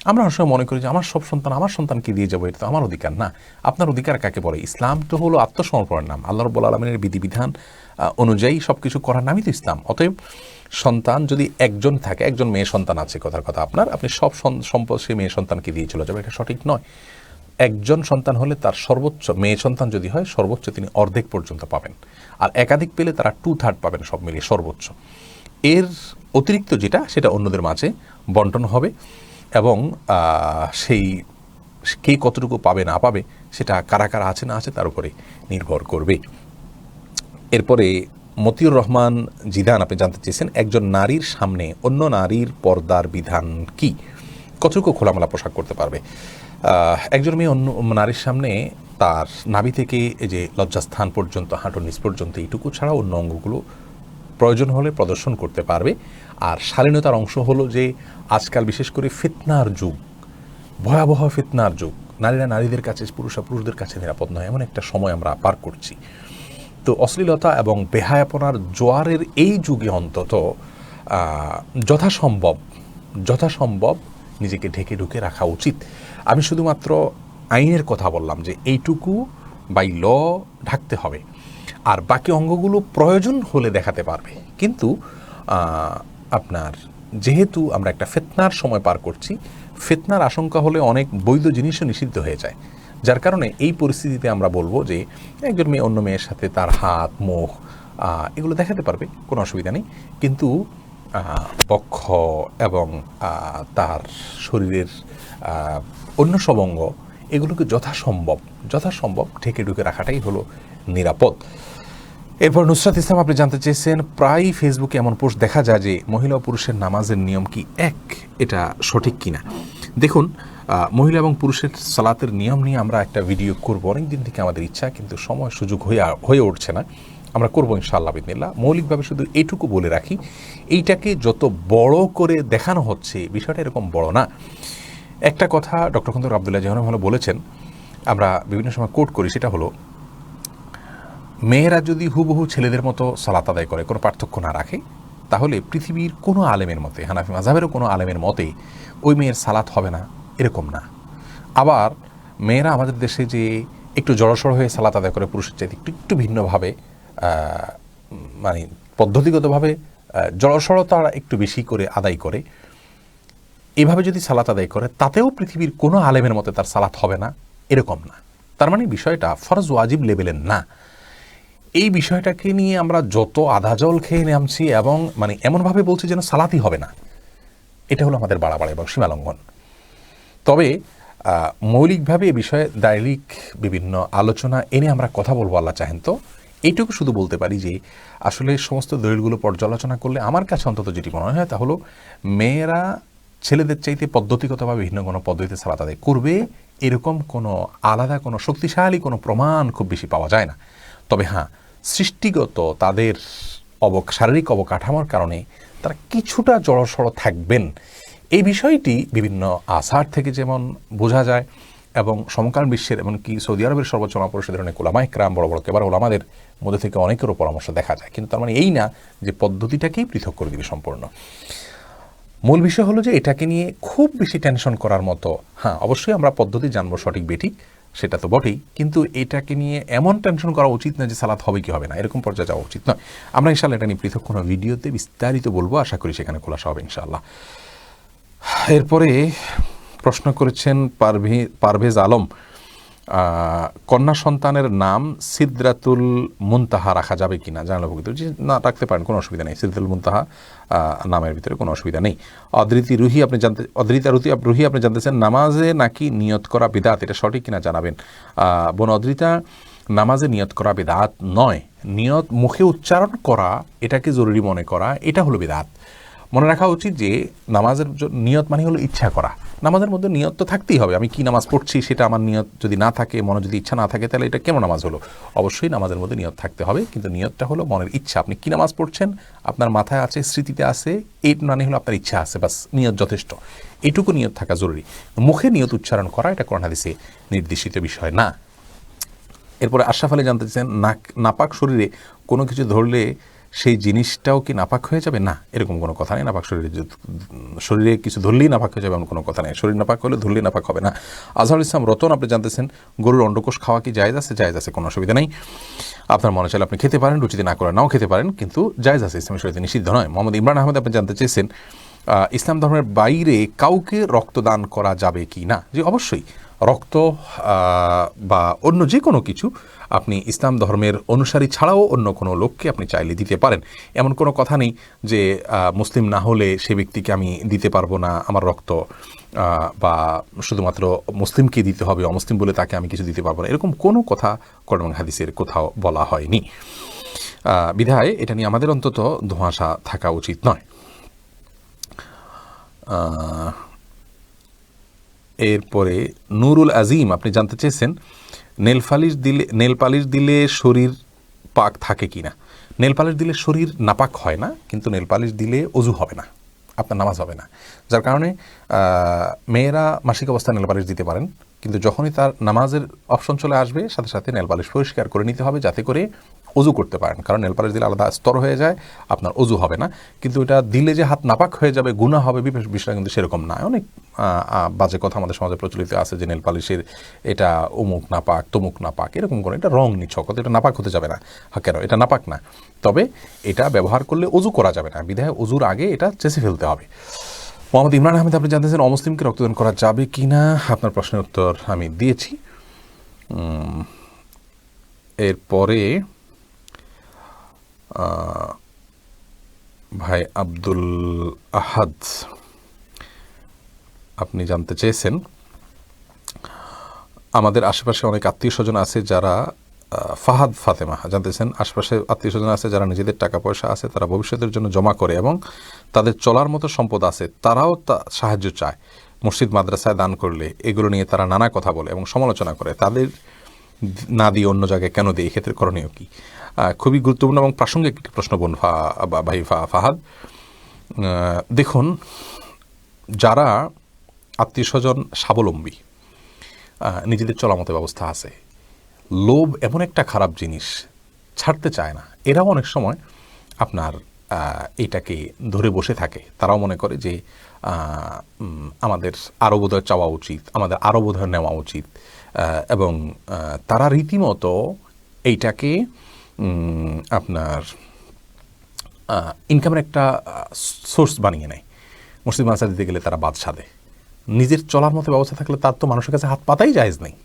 আমরা অনেক সময় মনে করি যে আমার সব সন্তান আমার সন্তানকে দিয়ে যাবো, এটা তো আমার অধিকার না। আপনার অধিকার কাকে বলে? ইসলাম তো হলো আত্মসমর্পণের নাম, আল্লাহ রাব্বুল আলামিনের বিধিবিধান অনুযায়ী সব কিছু করার নামই তো ইসলাম। অতএব সন্তান যদি একজন থাকে, একজন মেয়ে সন্তান আছে কথার কথা আপনার, আপনি সব সম্পদ সেই মেয়ে সন্তানকে দিয়ে চলে যাবে, এটা সঠিক নয়। একজন সন্তান হলে তার সর্বোচ্চ, মেয়ে সন্তান যদি হয় সর্বোচ্চ তিনি অর্ধেক পর্যন্ত পাবেন, আর একাধিক পেলে তারা 2/3 পাবেন, সব মিলিয়ে সর্বোচ্চ। এর অতিরিক্ত যেটা সেটা অন্যদের মাঝে বন্টন হবে, এবং সেই কে কতটুকু পাবে না পাবে সেটা কারা কারা আছে না আছে তার উপরে নির্ভর করবে। এরপরে মতিউর রহমান জিদান আপনি জানতে চেয়েছেন একজন নারীর সামনে অন্য নারীর পর্দার বিধান কি, কতটুকু খোলামেলা পোশাক করতে পারবে। একজন মেয়ে অন্য নারীর সামনে তার নাভি থেকে এই যে লজ্জাস্থান পর্যন্ত হাঁটুর নিচ পর্যন্ত এইটুকু ছাড়া অন্য অঙ্গগুলো প্রয়োজন হলে প্রদর্শন করতে পারবে। আর শালীনতার অংশ হলো যে আজকাল বিশেষ করে ফিতনার যুগ, ভয়াবহ ফিতনার যুগ, নারীরা নারীদের কাছে পুরুষরা পুরুষদের কাছে নিরাপদ নয়, এমন একটা সময় আমরা পার করছি। তো অশ্লীলতা এবং বেহায়াপনার জোয়ারের এই যুগে অন্তত যথাসম্ভব নিজেকে ঢেকে ঢুকে রাখা উচিত। আমি শুধুমাত্র আইনের কথা বললাম যে এইটুকু বাই ল ঢাকতে হবে, আর বাকি অঙ্গগুলো প্রয়োজন হলে দেখাতে পারবে। কিন্তু আপনার যেহেতু আমরা একটা ফিতনার সময় পার করছি, ফিতনার আশঙ্কা হলে অনেক বৈধ জিনিসও নিষিদ্ধ হয়ে যায়, যার কারণে এই পরিস্থিতিতে আমরা বলবো যে একজন মেয়ে অন্য মেয়ের সাথে তার হাত মুখ এগুলো দেখাতে পারবে, কোনো অসুবিধা নেই। কিন্তু বক্ষ এবং তার শরীরের অন্য সব অঙ্গ এগুলোকে যথাসম্ভব ঢেকে ঢুকে রাখাটাই হলো নিরাপদ। এরপর নুসরাত ইসলাম আপনি জানতে চেয়েছেন প্রায় ফেসবুকে এমন পোস্ট দেখা যায় যে মহিলা ও পুরুষের নামাজের নিয়ম কি এক, এটা সঠিক কিনা। দেখুন, মহিলা এবং পুরুষের সালাতের নিয়ম নিয়ে আমরা একটা ভিডিও করবো, অনেক দিন থেকে আমাদের ইচ্ছা, কিন্তু সময় সুযোগ হয়ে উঠছে না। আমরা করবো ইনশাআল্লাহ বিদিনিল্লাহ। মৌলিকভাবে শুধু এইটুকু বলে রাখি, এইটাকে যত বড় করে দেখানো হচ্ছে বিষয়টা এরকম বড় না। একটা কথা ডক্টর খন্দকার আব্দুল্লাহ জাহান বলেছেন, আমরা বিভিন্ন সময় কোট করি, সেটা হলো মেয়েরা যদি হুবহু ছেলেদের মতো সালাত আদায় করে, কোনো পার্থক্য না রাখে, তাহলে পৃথিবীর কোনো আলেমের মতে, হানাফি মাযহাবেরও কোনো আলেমের মতে ওই মেয়ের সালাত হবে না, এরকম না। আবার মেয়েরা আমাদের দেশে যে একটু জড়সড় হয়ে সালাত আদায় করে পুরুষের চাইতে একটু ভিন্নভাবে, মানে পদ্ধতিগতভাবে জড়সড়তা একটু বেশি করে আদায় করে, এভাবে যদি সালাত আদায় করে তাতেও পৃথিবীর কোনো আলেমের মতে তার সালাত হবে না, এরকম না। তার মানে বিষয়টা ফরজ ওয়াজিব লেভেলের না। এই বিষয়টাকে নিয়ে আমরা যত আধা জল খেয়ে নামছি এবং মানে এমনভাবে বলছি যেন সালাতই হবে না, এটা হলো আমাদের বাড়াবাড়ি এবং সীমালঙ্ঘন। তবে মৌলিকভাবে এ বিষয়ে দায়িক বিভিন্ন আলোচনা এনে আমরা কথা বলবো আল্লাহ চাহেন তো। এইটুকু শুধু বলতে পারি যে আসলে সমস্ত দলিলগুলো পর্যালোচনা করলে আমার কাছে অন্তত যেটি মনে হয় তা হলো মেয়েরা ছেলেদের চাইতে পদ্ধতিগতভাবে ভিন্ন কোনো পদ্ধতিতে সালাত আদায় করবে, এরকম কোনো আলাদা কোনো শক্তিশালী কোনো প্রমাণ খুব বেশি পাওয়া যায় না। তবে হ্যাঁ, সৃষ্টিগত তাদের শারীরিক অবকাঠামোর কারণে তারা কিছুটা জড়সড় থাকবেন, এই বিষয়টি বিভিন্ন আসার থেকে যেমন বোঝা যায় এবং সমকালীন বিশ্বের এমনকি সৌদি আরবের সর্বোচ্চ ওলামা পরিষদের অনেক ওলামায়ে কেরাম, বড় বড় কেবার ওলামাদের মধ্যে থেকে অনেকেরও পরামর্শ দেখা যায়। কিন্তু তার মানে এই না যে পদ্ধতিটাকেই পৃথক করে দিবে সম্পূর্ণ। মূল বিষয় হলো যে এটাকে নিয়ে খুব বেশি টেনশন করার মতো, হ্যাঁ অবশ্যই আমরা পদ্ধতি জানবো সঠিক বেঠিক, সেটা তো বটেই, কিন্তু এটাকে নিয়ে এমন টেনশন করা উচিত না যে সালাত হবে কি হবে না, এরকম পর্যায়ে যাওয়া উচিত নয়। আমরা ইনশাআল্লাহ এটা নিয়ে পৃথক কোনো ভিডিওতে বিস্তারিত বলবো, আশা করি সেখানে খোলাসা হবে ইনশাআল্লাহ। এরপরে প্রশ্ন করেছেন পারভেজ আলম, কন্যা সন্তানের নাম সিদরাতুল মুনতাহা রাখা যাবে কিনা জানালো ভুগিত, না রাখতে পারেন, কোনো অসুবিধা নেই। সিদরাতুল মুনতাহা নামের ভিতরে কোনো অসুবিধা নেই। অদ্রিতা রুহি আপনি জানতেছেন নামাজে নাকি নিয়ত করা বিদাত, এটা সঠিক কিনা জানাবেন। বোন অদ্রিতা, নামাজে নিয়ত করা বিদাত নয়, নিয়ত মুখে উচ্চারণ করা এটাকে জরুরি মনে করা এটা হলো বিদাত। মনে রাখা উচিত যে নামাজের নিয়ত মানে হলো ইচ্ছা করা। নামাজের মধ্যে নিয়ত তো থাকতেই হবে, আমি কি নামাজ পড়ছি সেটা আমার নিয়ত যদি না থাকে, মনে যদি ইচ্ছা না থাকে, তাহলে এটা কেন নামাজ হলো? অবশ্যই নামাজের মধ্যে নিয়ত থাকতে হবে, কিন্তু নিয়তটা হলো মনের ইচ্ছা। আপনি কি নামাজ পড়ছেন, আপনার মাথায় আছে, স্মৃতিতে আছে, এই মানে হলো আপনার ইচ্ছা আছে, বাস নিয়ত যথেষ্ট, এটুকু নিয়ত থাকা জরুরি। মুখে নিয়ত উচ্চারণ করা এটা কোরআন হাদিসে নির্দেশিত বিষয় না। এরপরে আশরাফ আলী জানতে চান নাপাক শরীরে কোনো কিছু ধরলে সেই জিনিসটাও কি নাপাক হয়ে যাবে? না, এরকম কোনো কথা নেই। নাপাক শরীরে কিছু ধরলেই নাপাক হয়ে যাবে এমন কোনো কথা নেই। শরীর নাপাক হলে ধরলেই নাপাক হবে না। আজহারুল ইসলাম রতন আপনি জানতেছেন গরুর অন্ডকোষ খাওয়া কি জায়েজ আছে? জায়েজ আছে, কোনো অসুবিধা নেই। আপনার মনে চাইলে আপনি খেতে পারেন, রুচিতে না করে নাও খেতে পারেন, কিন্তু জায়েজ আছে, ইসলামের শরীয়তে নিষিদ্ধ নয়। মোহাম্মদ ইমরান আহমেদ আপনি জানতে চেয়েছেন ইসলাম ধর্মের বাইরে কাউকে রক্তদান করা যাবে কি না? যে অবশ্যই রক্ত বা অন্য যে কোনো কিছু আপনি ইসলাম ধর্মের অনুসারী ছাড়াও অন্য কোনো লোককে আপনি চাইলে দিতে পারেন। এমন কোনো কথা নেই যে মুসলিম না হলে সে ব্যক্তিকে আমি দিতে পারবো না আমার রক্ত, বা শুধুমাত্র মুসলিমকে দিতে হবে, অমুসলিম বলে তাকে আমি কিছু দিতে পারবো না, এরকম কোনো কথা কোরআন হাদিসের কোথাও বলা হয়নি। বিধায় এটা নিয়ে আমাদের অন্তত ধোঁয়াশা থাকা উচিত নয়। এরপরে নুরুল আজিম আপনি জানতে চেয়েছেন নেল পালিশ দিলে শরীর পাক থাকে কি না। নেল পালিশ দিলে শরীর নাপাক হয় না, কিন্তু নেল পালিশ দিলে অজু হবে না, আপনার নামাজ হবে না। যার কারণে মেয়েরা মাসিক অবস্থায় নেল পালিশ দিতে পারেন, কিন্তু যখনই তার নামাজের অপশন চলে আসবে সাথে সাথে নেল পালিশ পরিষ্কার করে নিতে হবে, যাতে করে অজু করতে পারেন। কারণ নেল পালিশ দিলে আলাদা স্তর হয়ে যায়, আপনার অজু হবে না। কিন্তু এটা দিলে যে হাত নাপাক হয়ে যাবে, গুনাহ হবে, বিষয়টা কিন্তু সেরকম না। অনেক বাজে কথা আমাদের সমাজে প্রচলিত আছে যে নেল পালিশের এটা অমুক নাপাক তমুক নাপাক, এরকম করে এটা রং নিছক, এটা নাপাক হতে যাবে না। কেন এটা নাপাক না, তবে এটা ব্যবহার করলে অজু করা যাবে না, বিধায় অজুর আগে এটা চেঁচে ফেলতে হবে। মোহাম্মদ ইমরান আহমেদ আপনি জানতেছেন অমুসলিমকে রক্তদান করা যাবে কি না। আপনার প্রশ্নের উত্তর আমি দিয়েছি। এরপরে ভাই আব্দুল আহাদ আপনি জানতে চেয়েছেন আমাদের আশেপাশে অনেক আত্মীয় স্বজন আছে যারা ফাহাদ ফাতেমা জানতেছেন আশেপাশে আত্মীয় স্বজন আছে যারা নিজেদের টাকা পয়সা আছে তারা ভবিষ্যতের জন্য জমা করে এবং তাদের চলার মতো সম্পদ আছে, তারাও সাহায্য চায় মসজিদ মাদ্রাসায় দান করলে। এগুলো নিয়ে তারা নানা কথা বলে এবং সমালোচনা করে, তাদের না দিয়ে অন্য জায়গায় কেন দেয়, এক্ষেত্রে করণীয় কি? খুবই গুরুত্বপূর্ণ এবং প্রাসঙ্গিক একটি প্রশ্ন বোন ভাই ফাহাদ। দেখুন, যারা আত্মীয় স্বজন স্বাবলম্বী, নিজেদের চলামতো ব্যবস্থা আছে, লোভ এমন একটা খারাপ জিনিস, ছাড়তে চায় না, এরাও অনেক সময় আপনার এইটাকে ধরে বসে থাকে। তারাও মনে করে যে আমাদের আরও বোধহয় চাওয়া উচিত, আমাদের আরও বোধহয় নেওয়া উচিত, এবং তারা রীতিমতো এইটাকে আপনার ইনকামের একটা সোর্স বানিয়ে নেয়। মসজিদ মাদ্রাসা দিতে গেলে তারা বাদ সাধে। নিজের চলার মতো ব্যবস্থা থাকলে তার তো মানুষের কাছে হাত পাতাই জায়েজ নেই।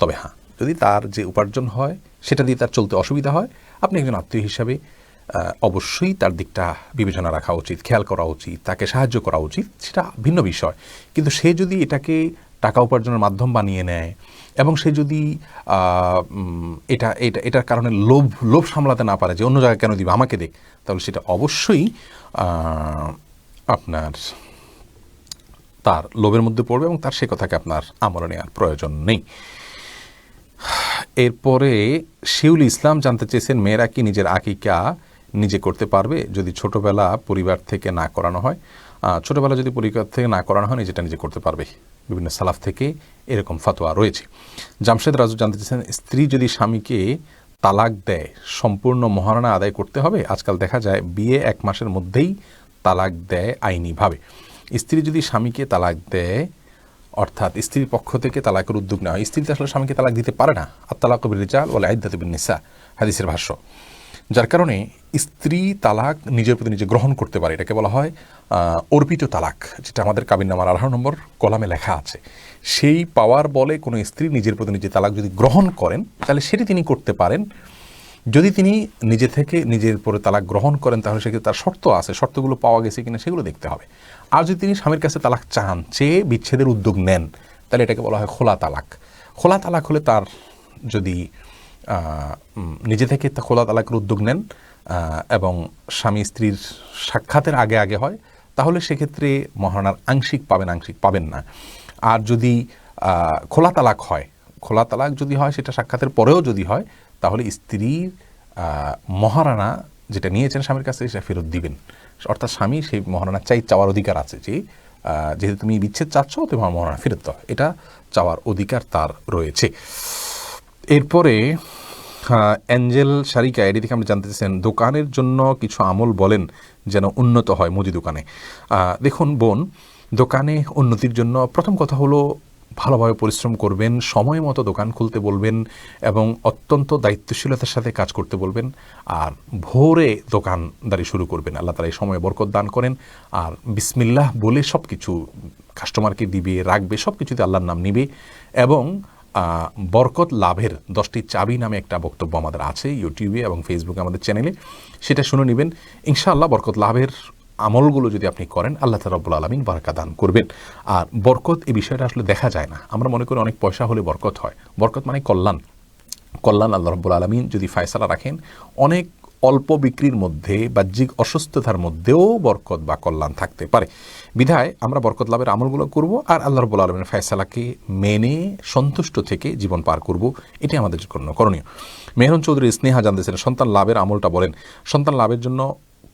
তবে হ্যাঁ, যদি তার যে উপার্জন হয় সেটা দিয়ে তার চলতে অসুবিধা হয়, আপনি একজন আত্মীয় হিসাবে অবশ্যই তার দিকটা বিবেচনা রাখা উচিত, খেয়াল করা উচিত, তাকে সাহায্য করা উচিত, সেটা ভিন্ন বিষয়। কিন্তু সে যদি এটাকে টাকা উপার্জনের মাধ্যম বানিয়ে নেয় এবং সে যদি এটার কারণে লোভ সামলাতে না পারে যে অন্য জায়গায় কেন দিবে, আমাকে দেখ, তাহলে সেটা অবশ্যই আপনার তার লোভের মধ্যে পড়বে এবং তার সে কথাকে আপনার আমলে নেওয়ার প্রয়োজন নেই। এরপরে শিউল ইসলাম জানতে চেয়েছেন মেয়েরা কি নিজের আকিকা নিজে করতে পারবে যদি ছোটবেলা পরিবার থেকে না করানো হয়? ছোটবেলা যদি পরিবার থেকে না করানো হয় নিজেটা নিজে করতে পারবে। বিভিন্ন সালাফ থেকে এরকম ফতোয়া রয়েছে। জামশেদ রাজু জানতে চেয়েছেন স্ত্রী যদি স্বামীকে তালাক দেয় সম্পূর্ণ মহারণা আদায় করতে হবে? আজকাল দেখা যায় বিয়ে 1 মাসের মধ্যেই তালাক দেয় আইনিভাবে। স্ত্রী যদি স্বামীকে তালাক দেয়, অর্থাৎ স্ত্রীর পক্ষ থেকে তালাকের উদ্যোগ নেওয়া হয়, স্ত্রী তো আসলে স্বামীকে তালাক দিতে পারে না। আত-তালাকু বির-রিজাল ওয়াল ইদ্দাতু বিন-নিসা, হাদিসের ভাষ্য। যার কারণে স্ত্রী তালাক নিজের প্রতি নিজে গ্রহণ করতে পারে, এটাকে বলা হয় অর্পিত তালাক, যেটা আমাদের কাবিননামার 18 নম্বর কলামে লেখা আছে। সেই পাওয়ার বলে কোনো স্ত্রী নিজের প্রতি নিজে তালাক যদি গ্রহণ করেন, তাহলে সেটি তিনি করতে পারেন। যদি তিনি নিজে থেকে নিজের পরে তালাক গ্রহণ করেন, তাহলে সেক্ষেত্রে তার শর্ত আছে, শর্তগুলো পাওয়া গেছে কিনা সেগুলো দেখতে হবে। আর যদি তিনি স্বামীর কাছে তালাক চান, চেয়ে বিচ্ছেদের উদ্যোগ নেন, তাহলে এটাকে বলা হয় খোলা তালাক। খোলা তালাক হলে তার যদি নিজে থেকে খোলা তালাকের উদ্যোগ নেন এবং স্বামী স্ত্রীর সাক্ষাতের আগে আগে হয়, তাহলে সেক্ষেত্রে মহারণার আংশিক পাবেন না। আর যদি খোলা তালাক হয়, খোলা তালাক যদি হয় সেটা সাক্ষাতের পরেও যদি হয়, তাহলে স্ত্রীর মহারণা যেটা নিয়েছেন স্বামীর কাছে সেটা ফেরত দিবেন। অর্থাৎ স্বামী সেই মহারণা চাওয়ার অধিকার আছে যে যেহেতু তুমি বিচ্ছেদ চাচ্ছ তোমার মহারণা ফেরত দাও, এটা চাওয়ার অধিকার তার রয়েছে। এরপরে অ্যাঞ্জেল শারিকা এটি থেকে আপনি জানতে চাইছেন দোকানের জন্য কিছু আমল বলেন যেন উন্নত হয় মুদি দোকানে। দেখুন বোন, দোকানে উন্নতির জন্য প্রথম কথা হলো ভালোভাবে পরিশ্রম করবেন, সময় মতো দোকান খুলতে বলবেন এবং অত্যন্ত দায়িত্বশীলতার সাথে কাজ করতে বলবেন। আর ভোরে দোকানদারি শুরু করবেন, আল্লাহ তাআলা এই সময়ে বরকত দান করেন। আর বিসমিল্লাহ বলে সব কিছু কাস্টমারকে দিবে, রাখবে, সব কিছুতে আল্লাহর নাম নিবে। এবং বরকত লাভের 10টি চাবি নামে একটা বক্তব্য আমাদের আছে ইউটিউবে এবং ফেসবুকে আমাদের চ্যানেলে, সেটা শুনে নেবেন। ইনশাআল্লাহ বরকত লাভের আমলগুলো যদি আপনি করেন আল্লাহ তাআলা রব্বুল আলামিন বারাকা দান করবেন। আর বরকত এই বিষয়টা আসলে দেখা যায় না। আমরা মনে করি অনেক পয়সা হলে বরকত হয়। বরকত মানে কল্যাণ। আল্লাহ রব্বুল আলামিন যদি ফায়সালা রাখেন, অনেক অল্প বিক্রির মধ্যে, বাহ্যিক অসুস্থতার মধ্যেও বরকত বা কল্যাণ থাকতে পারে। বিধায় আমরা বরকত লাভের আমলগুলো করব আর আল্লাহ রাব্বুল আলামিনের ফয়সালাকে মেনে সন্তুষ্ট থেকে জীবন পার করব, এটাই আমাদের জন্য করণীয়। মেহরুন চৌধুরী স্নেহা জানতেছেন সন্তান লাভের আমলটা বলেন। সন্তান লাভের জন্য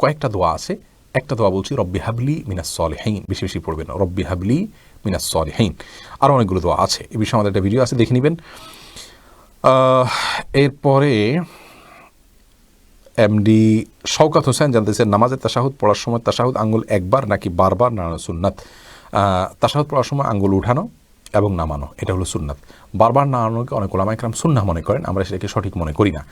কয়েকটা দোয়া আছে। একটা দোয়া বলছি, রব্বি হাবলি মিনাস সলিহিন, বেশি বেশি পড়বেন, রব্বি হাবলি মিনাস সলিহিন। আরও অনেকগুলো দোয়া আছে, এই বিষয়ে আমাদের একটা ভিডিও আছে, দেখে নেবেন। এরপরে এমডি শওকত হোসেন জানতেছেন নামাজের তাশাহুদ পড়ার সময় তাশাহুদ আঙ্গুল একবার নাকি বারবার নাড়ানো সুন্নাত? তাশাহুদ পড়ার সময় আঙ্গুল উঠানো এবং নামানো, এটা হলো সুন্নাত। বারবার নাড়ানোকে অনেক ওলামা ইকরাম সুন্নাহ মনে করেন, আমরা সেটাকে সঠিক মনে করি না।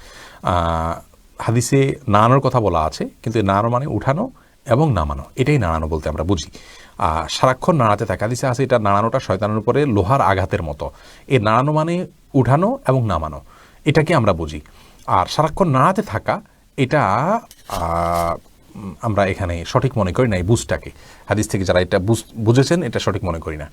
হাদিসে নাড়ানোর কথা বলা আছে, কিন্তু নাড়ানো মানে উঠানো এবং নামানো, এটাই নাড়ানো বলতে আমরা বুঝি। সারাক্ষণ নাড়াতে থাকে, হাদিসে আছে এটা নাড়ানোটা শয়তানের উপরে লোহার আঘাতের মতো। এই নাড়ানো মানে উঠানো এবং নামানো, এটাকে আমরা বুঝি। আর সারাক্ষণ নাড়াতে থাকা, এটা আমরা এখানে সঠিক মনে করি না। এই বুঝটাকে হাদিস থেকে যারা এটা বুঝেছেন, এটা সঠিক মনে করি না।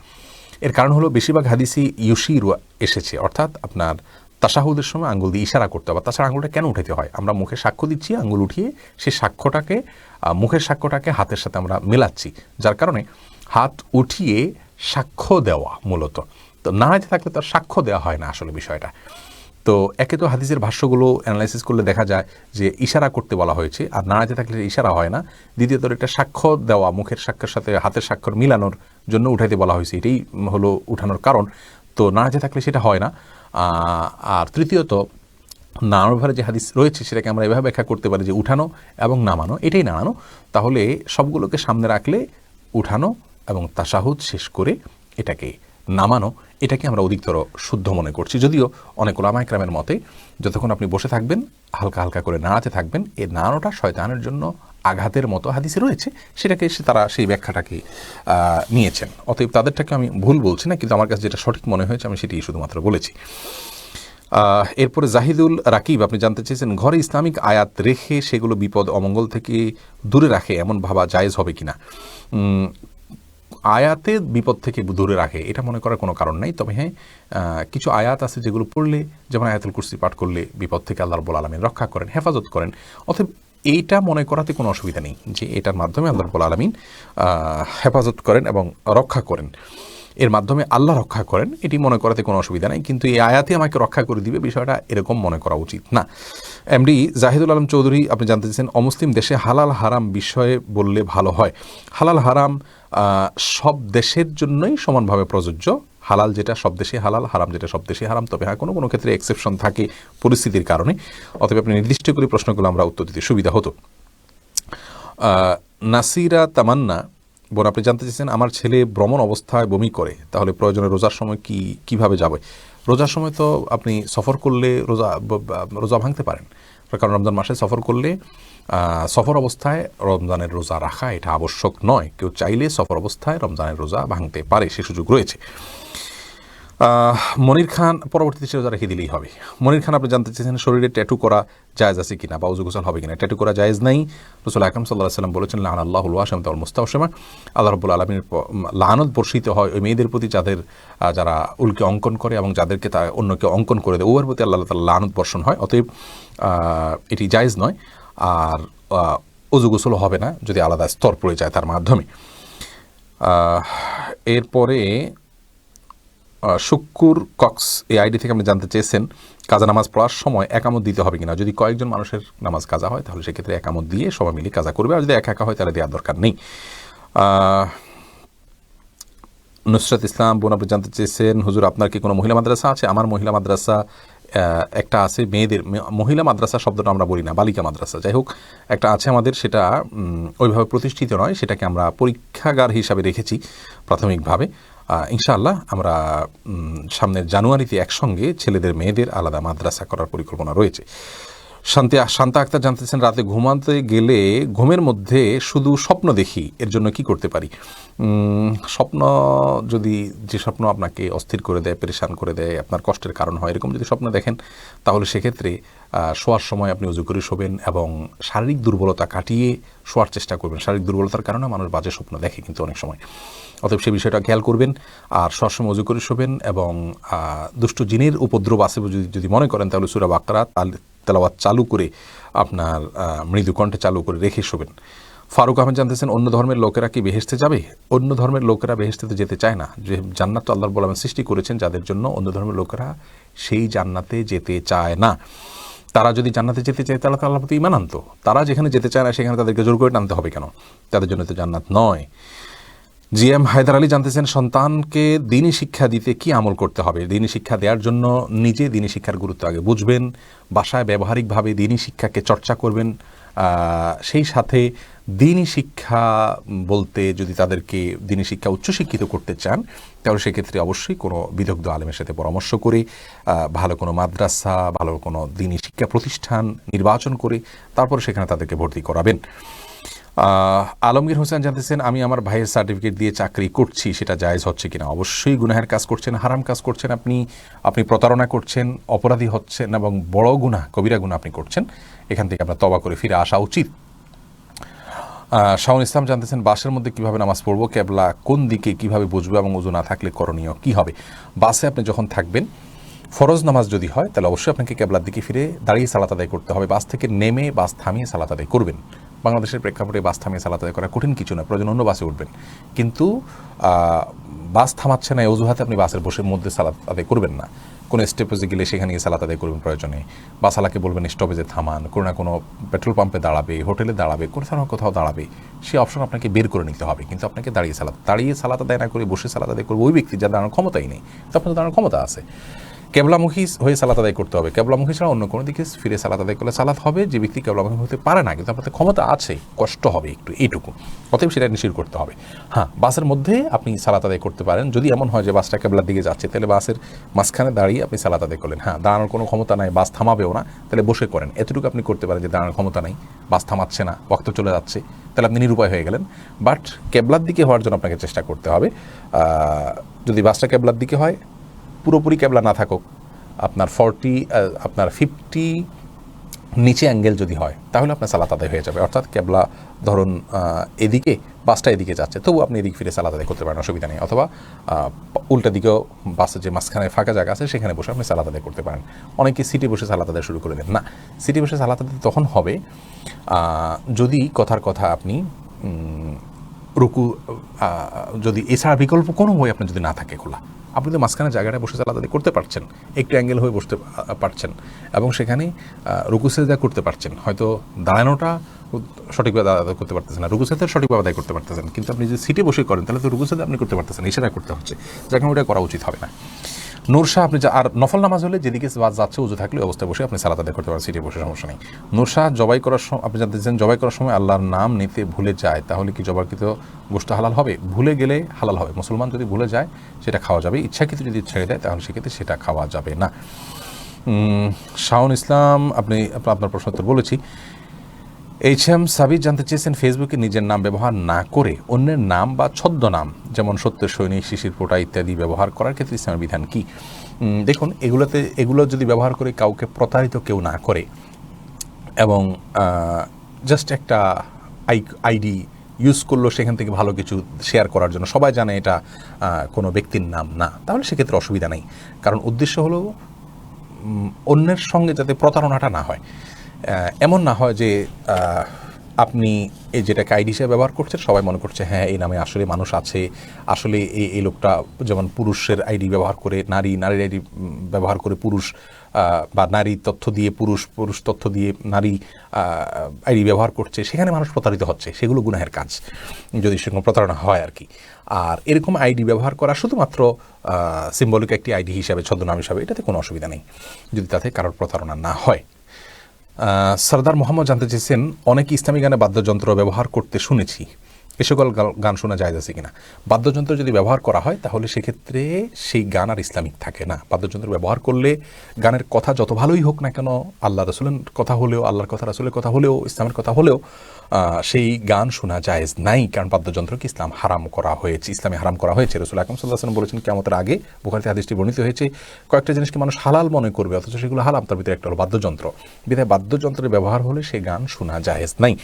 এর কারণ হলো বেশিরভাগ হাদিসই ইউশির এসেছে, অর্থাৎ আপনার তাশাহুদের সময় আঙ্গুল দিয়ে ইশারা করতে হবে। তাছাড়া আঙ্গুলটা কেন উঠাতে হয়? আমরা মুখে সাক্ষ্য দিচ্ছি, আঙ্গুল উঠিয়ে সেই সাক্ষ্যটাকে, মুখের সাক্ষ্যটাকে হাতের সাথে আমরা মেলাচ্ছি, যার কারণে হাত উঠিয়ে সাক্ষ্য দেওয়া মূলত। তো নাড়াইতে থাকলে তার সাক্ষ্য দেওয়া হয় না আসলে বিষয়টা। তো একে তো হাদিসের ভাষ্যগুলো অ্যানালাইসিস করলে দেখা যায় যে ইশারা করতে বলা হয়েছে, আর নাড়াতে থাকলে ইশারা হয় না। দ্বিতীয়ত এটা সাক্ষ্য দেওয়া, মুখের সাক্ষ্যের সাথে হাতের স্বাক্ষর মিলানোর জন্য উঠাইতে বলা হয়েছে, এটাই হলো উঠানোর কারণ। তো নাড়াতে থাকলে সেটা হয় না। আর তৃতীয়ত নাড়ানোর ভারে যে হাদিস রয়েছে সেটাকে আমরা এভাবে ব্যাখ্যা করতে পারি যে উঠানো এবং নামানো, এটাই নাড়ানো। তাহলে সবগুলোকে সামনে রাখলে উঠানো এবং তাশাহুদ শেষ করে এটাকে নামানো, এটাকে আমরা অধিকতর শুদ্ধ মনে করছি। যদিও অনেক ওলামা ইকরামের মতে যতক্ষণ আপনি বসে থাকবেন হালকা হালকা করে নাড়াতে থাকবেন, এই নাড়ানোটা শয়তানের জন্য আঘাতের মতো হাদিসে রয়েছে, সেটাকে তারা সেই ব্যাখ্যাটাকে নিয়েছেন। অতএব তাদেরটাকে আমি ভুল বলছি না, কিন্তু আমার কাছে যেটা সঠিক মনে হয়েছে আমি সেটি শুধুমাত্র বলেছি। এরপরে জাহিদুল রাকিব আপনি জানতে চেয়েছেন ঘরে ইসলামিক আয়াত রেখে সেগুলো বিপদ অমঙ্গল থেকে দূরে রাখে এমন ভাবা জায়েজ হবে কিনা? আয়াতে বিপদ থেকে দূরে রাখে এটা মনে করার কোনো কারণ নাই। তবে হ্যাঁ, কিছু আয়াত আছে যেগুলো পড়লে, যেমন আয়াতুল কুরসি পাঠ করলে বিপদ থেকে আল্লাহ রাব্বুল আলামিন রক্ষা করেন, হেফাজত করেন। অতএব এইটা মনে করাতে কোনো অসুবিধা নেই যে এটার মাধ্যমে আল্লাহ রাব্বুল আলামিন হেফাজত করেন এবং রক্ষা করেন, এর মাধ্যমে আল্লাহ রক্ষা করেন, এটি মনে করাতে কোনো অসুবিধা নেই। কিন্তু এই আয়াতে আমাকে রক্ষা করে দিবে, বিষয়টা এরকম মনে করা উচিত না। এমডি জাহিদুল আলম চৌধুরী আপনি জানতে চেয়েছেন অমুসলিম দেশে হালাল হারাম বিষয়ে বললে ভালো হয়। হালাল হারাম সব দেশের জন্যই সমানভাবে প্রযোজ্য। হালাল যেটা সব দেশে হালাল, হারাম যেটা সব দেশে হারাম। তবে হ্যাঁ, কোনো কোনো ক্ষেত্রে এক্সেপশন থাকে পরিস্থিতির কারণে। অতএব আপনি নির্দিষ্ট করে প্রশ্নগুলো আমরা উত্তর দিতে সুবিধা হতো। নাসিরা তামান্না বোন আপনি জানতে চেয়েছেন আমার ছেলে ভ্রমণ অবস্থায় বমি করে, তাহলে প্রয়োজনে রোজার সময় কিভাবে যাবে? রোজার সময় তো আপনি সফর করলে রোজা ভাঙতে পারেন, কারণ রমজান মাসে সফর করলে সফর অবস্থায় রমজানের রোজা রাখা এটা আবশ্যক নয়। কেউ চাইলে সফর অবস্থায় রমজানের রোজা ভাঙতে পারে, সে সুযোগ রয়েছে। মনির খান পরবর্তীতে সে রোজা রেখে দিলেই হবে। মনির খান আপনি জানতে চেয়েছেন শরীরে ট্যাটু করা জায়েজ আছে কিনা বা উযু গোসল হবে কিনা? ট্যাটু করা জায়েজ নাই। রাসূল আকরাম সাল্লাল্লাহু আলাইহি ওয়াসাল্লাম বলেছেন লাআনাল্লাহুল ওয়াশিমাতা ওয়াল মুস্তাওশিমা, আল্লাহ রাব্বুল আলামিনের লাআনত বর্ষিত হয় ওই মেয়েদের প্রতি যারা উল্কে অঙ্কন করে এবং যাদেরকে তা অন্যকে অঙ্কন করে দেয়, উভয়ের প্রতি আল্লাহ তাআলা লাআনত বর্ষণ হয়। অতএব এটি জায়েজ নয়। আর উযু গোসল হবে না যদি আলাদা স্তর পড়ে যায় তার মাধ্যমে। এরপরে শুক্কুর কক্স এই আইডি থেকে আপনি জানতে চেয়েছেন কাজা নামাজ পড়ার সময় একামত দিতে হবে কিনা? যদি কয়েকজন মানুষের নামাজ কাজা হয় তাহলে সেক্ষেত্রে একামত দিয়ে সবাই মিলে কাজা করবে, আর যদি একা একা হয় তাহলে দেওয়ার দরকার নেই। নুসরাত ইসলাম বোন আপনি জানতে চেয়েছেন হুজুর আপনার কি কোনো মহিলা মাদ্রাসা আছে? আমার মহিলা মাদ্রাসা একটা আছে, মেয়েদের মহিলা মাদ্রাসা শব্দটা আমরা বলি না, বালিকা মাদ্রাসা, যাই হোক একটা আছে আমাদের, সেটা ওইভাবে প্রতিষ্ঠিত নয়, সেটাকে আমরা পরীক্ষাগার হিসাবে রেখেছি প্রাথমিকভাবে। ইনশাআল্লাহ আমরা সামনের জানুয়ারিতে একসঙ্গে ছেলেদের মেয়েদের আলাদা মাদ্রাসা করার পরিকল্পনা রয়েছে। শান্তা আক্তার জানতেছেন, রাতে ঘুমাতে গেলে ঘুমের মধ্যে শুধু স্বপ্ন দেখি, এর জন্য কি করতে পারি? স্বপ্ন যদি যে স্বপ্ন আপনাকে অস্থির করে দেয়, পেরেশান করে দেয়, আপনার কষ্টের কারণ হয়, এরকম যদি স্বপ্ন দেখেন তাহলে সেক্ষেত্রে শোয়ার সময় আপনি উজু করে শোবেন এবং শারীরিক দুর্বলতা কাটিয়ে শোয়ার চেষ্টা করবেন। শারীরিক দুর্বলতার কারণে মানুষ বাজে স্বপ্ন দেখে কিন্তু অনেক সময়, অতএব সেই বিষয়টা খেয়াল করবেন। আর শোয়ার সময় উজু করে শোবেন এবং দুষ্ট জিনের উপদ্রব আছে যদি মনে করেন তাহলে সূরা বাকারা তেলাওয়াত চালু করে আপনার মৃদু কণ্ঠে চালু করে রেখে শোবেন। ফারুক আহমেদ জানতেছেন, অন্য ধর্মের লোকেরা কি বেহেশতে যাবে? অন্য ধর্মের লোকেরা বেহেশতে তো যেতে চায় না। যে জান্নাত তো আল্লাহ রাব্বুল আলামিন সৃষ্টি করেছেন যাদের জন্য, অন্য ধর্মের লোকেরা সেই জান্নাতে যেতে চায় না। তারা যদি জান্নাতে যেতে চায় তাহলে তো আল্লাহর প্রতি ঈমান আনতো। তারা যেখানে যেতে চায় না সেখানে তাদেরকে জোর করে টানতে হবে কেন? তাদের জন্য তো জান্নাত নয়। জিএম হায়দার আলী জানতেছেন, সন্তানকে দ্বীনি শিক্ষা দিতে কি আমল করতে হবে? দ্বীনি শিক্ষা দেওয়ার জন্য নিজে দ্বীনি শিক্ষার গুরুত্ব আগে বুঝবেন, বাসায় ব্যবহারিকভাবে দ্বীনি শিক্ষাকে চর্চা করবেন। সেই সাথে দ্বীনি শিক্ষা বলতে যদি তাদেরকে দ্বীনি শিক্ষা উচ্চশিক্ষিত করতে চান তাহলে সেক্ষেত্রে অবশ্যই কোনো বিদগ্ধ আলেমের সাথে পরামর্শ করে ভালো কোনো মাদ্রাসা, ভালো কোনো দ্বীনি শিক্ষা প্রতিষ্ঠান নির্বাচন করে তারপর সেখানে তাদেরকে ভর্তি করাবেন। আলমগীর হোসেন জানতেছেন, আমি আমার ভাইয়ের সার্টিফিকেট দিয়ে চাকরি করছি, সেটা জায়েজ হচ্ছে কিনা? অবশ্যই গুনাহের কাজ করছেন, হারাম কাজ করছেন, আপনি প্রতারণা করছেন, অপরাধী হচ্ছেন এবং বড় গুনাহ, কবিরা গুনাহ আপনি করছেন। এখান থেকে আপনার তওবা করে ফিরে আসা উচিত। শাহুল ইসলাম জানতেছেন, বাসের মধ্যে কিভাবে নামাজ পড়বো, কেবলা কোন দিকে কিভাবে বুঝবো এবং ওযু না থাকলে করণীয় কি হবে? বাসে আপনি যখন থাকবেন, ফরজ নামাজ যদি হয় তাহলে অবশ্যই আপনাকে কেবলার দিকে ফিরে দাঁড়িয়ে সালাত আদায় করতে হবে। বাস থেকে নেমে বাস থামিয়ে সালাত আদায় করবেন। বাংলাদেশের প্রেক্ষাপটে বাস থামিয়ে সালাত আদায় করা কঠিন কিছু না, প্রয়োজন অন্য বাসে উঠবেন। কিন্তু বাস থামাচ্ছে না এই অজুহাতে আপনি বাসের বসে মধ্যে সালাত আদায় করবেন না। কোনো স্টপেজে গেলে সেখানে গিয়ে সালাত আদায় করবেন প্রয়োজনে। বাসালাকে বলবেন স্টপেজে থামান, কোনো না কোনো পেট্রোল পাম্পে দাঁড়াবে, হোটেলে দাঁড়াবে, কোথাও দাঁড়াবে, সেই অপশন আপনাকে বের করে নিতে হবে। কিন্তু আপনাকে দাঁড়িয়ে সালাত আদায় না করে বসে সালাত আদায় করবে ওই ব্যক্তি যার দাঁড়ানোর ক্ষমতাই নেই। তো আপনার দাঁড়ানোর ক্ষমতা আছে, কেবলামুখী হয়ে সালাত আদায় করতে হবে। কেবলামুখী ছাড়া অন্য কোনো দিকে ফিরে সালাত আদায় করলে সালাত হবে। যে ব্যক্তি কেবলামুখী হতে পারে না কিন্তু আপনাদের ক্ষমতা আছে, কষ্ট হবে একটু, এইটুকু, অতএব সেটা নিশ্চিত করতে হবে। হ্যাঁ, বাসের মধ্যে আপনি সালাত আদায় করতে পারেন। যদি এমন হয় যে বাসটা কেবলার দিকে যাচ্ছে তাহলে বাসের মাঝখানে দাঁড়িয়ে আপনি সালাত আদায় করলেন। হ্যাঁ, দাঁড়ানোর কোনো ক্ষমতা নাই, বাস থামাবেও না, তাহলে বসে করেন। এতটুকু আপনি করতে পারেন যে দাঁড়ানোর ক্ষমতা নাই, বাস থামাচ্ছে না, ওয়াক্ত চলে যাচ্ছে, তাহলে আপনি নিরুপায় হয়ে গেলেন। বাট কেবলার দিকে হওয়ার জন্য আপনাকে চেষ্টা করতে হবে। যদি বাসটা কেবলার দিকে হয়, পুরোপুরি কেবলা না থাকুক, আপনার 50 নিচে অ্যাঙ্গেল যদি হয় তাহলে আপনার সালাত আদায় হয়ে যাবে। অর্থাৎ কেবলা ধরুন এদিকে, বাসটা এদিকে যাচ্ছে, তবু আপনি এদিকে ফিরে সালাত আদায় করতে পারেন, অসুবিধা নেই। অথবা উল্টা দিকেও বাসের যে মাঝখানে ফাঁকা জায়গা আছে সেখানে বসে আপনি সালাত আদায় করতে পারেন। অনেকে সিটে বসে সালাত আদায় শুরু করে দেন। না, সিটে বসে সালাত আদায় তখন হবে যদি কথার কথা আপনি রুকু, যদি এছাড়া বিকল্প কোনো বই আপনার যদি না থাকে খোলা, আপনি তো মাঝখানে জায়গাটায় বসে সালাত আদায় করতে পারছেন, একটু অ্যাঙ্গেল হয়ে বসতে পারছেন এবং সেখানে রুকু সেজদা করতে পারছেন। হয়তো দাঁড়ানোটা সঠিকভাবে আদায় করতে পারতেছেন না, রুকু সেজদা সঠিকভাবে আদায় করতে পারতেছেন, কিন্তু আপনি যদি সিটে বসে করেন তাহলে তো রুকু সেজদা আপনি করতে পারতেছেন, ইশারা করতে হচ্ছে, যাকে ওটা করা উচিত হবে না। নূর শাহ, আপনি আর নফল নামাজ হলে যেদিকে যাচ্ছে উজু থাকলে অবস্থায় বসে আপনি সালাত আদায় করতে পারেন, সিটে বসে, সমস্যা নেই। নূর শাহ, জবাই করার সময় আপনি জানতে চান, জবাই করার সময় আল্লাহর নাম নিতে ভুলে যায় তাহলে কি জবাইকৃত গোশত হালাল হবে? ভুলে গেলে হালাল হবে। মুসলমান যদি ভুলে যায় সেটা খাওয়া যাবে, ইচ্ছাকৃত যদি ছেড়ে দেয় তাহলে সেক্ষেত্রে সেটা খাওয়া যাবে না। শাহুল ইসলাম, আপনার প্রশ্ন উত্তর বলেছি। এইচএম সাবির জানতে চেয়েছেন, ফেসবুকে নিজের নাম ব্যবহার না করে অন্যের নাম বা ছদ্মনাম যেমন সত্যের সৈনিক, শিশির পোটা ইত্যাদি ব্যবহার করার ক্ষেত্রে ইসলামের বিধান কি? দেখুন, এগুলো যদি ব্যবহার করে কাউকে প্রতারিত কেউ না করে এবং জাস্ট একটা আইডি ইউজ করলো সেখান থেকে ভালো কিছু শেয়ার করার জন্য, সবাই জানে এটা কোনো ব্যক্তির নাম না, তাহলে সেক্ষেত্রে অসুবিধা নেই। কারণ উদ্দেশ্য হলো অন্যের সঙ্গে যাতে প্রতারণাটা না হয়। এমন না হয় যে আপনি এই যেটাকে আইডি হিসেবে ব্যবহার করছেন সবাই মনে করছে হ্যাঁ এই নামে আসলে মানুষ আছে, আসলে এই লোকটা যেমন পুরুষের আইডি ব্যবহার করে নারীর আইডি ব্যবহার করে পুরুষ, বা নারী তথ্য দিয়ে পুরুষ তথ্য দিয়ে নারী আইডি ব্যবহার করছে, সেখানে মানুষ প্রতারিত হচ্ছে, সেগুলো গুনাহের কাজ যদি সেরকম প্রতারণা হয় আর কি। আর এরকম আইডি ব্যবহার করা শুধুমাত্র সিম্বলিক একটি আইডি হিসাবে, ছদ্মনাম হিসাবে, এটাতে কোনো অসুবিধা নেই যদি তাতে কারোর প্রতারণা না হয়। সরদার মোহাম্মদ জানতে চেয়েছেন, অনেকে ইসলামী গানে বাদ্যযন্ত্র ব্যবহার করতে শুনেছি, এ সকল গান শোনা যায় আছে কিনা। বাদ্যযন্ত্র যদি ব্যবহার করা হয় তাহলে সেক্ষেত্রে সেই গান আর ইসলামিক থাকে না। বাদ্যযন্ত্র ব্যবহার করলে গানের কথা যত ভালোই হোক না কেন, আল্লাহ রসুলের কথা হলেও, আল্লাহর কথা রসুলের কথা হলেও, ইসলামের কথা হলেও সেই গান শোনা জায়েজ নাই, কারণ বাদ্যযন্ত্রকে ইসলাম হারাম করা হয়েছে, ইসলামে হারাম করা হয়েছে। রসুল আকরাম সাল্লাল্লাহু আলাইহি ওয়াসাল্লাম বলেছেন কিয়ামতের আগে, বুখারীতে হাদিসটি বর্ণিত হয়েছে, কয়েকটা জিনিসকে মানুষ হালাল মনে করবে অথচ সেগুলো হারাম, তার ভিতরে একটা হলো বাদ্যযন্ত্র। বিধায় বাদ্যযন্ত্রের ব্যবহার হলে সেই গান শোনা জায়েজ নাই।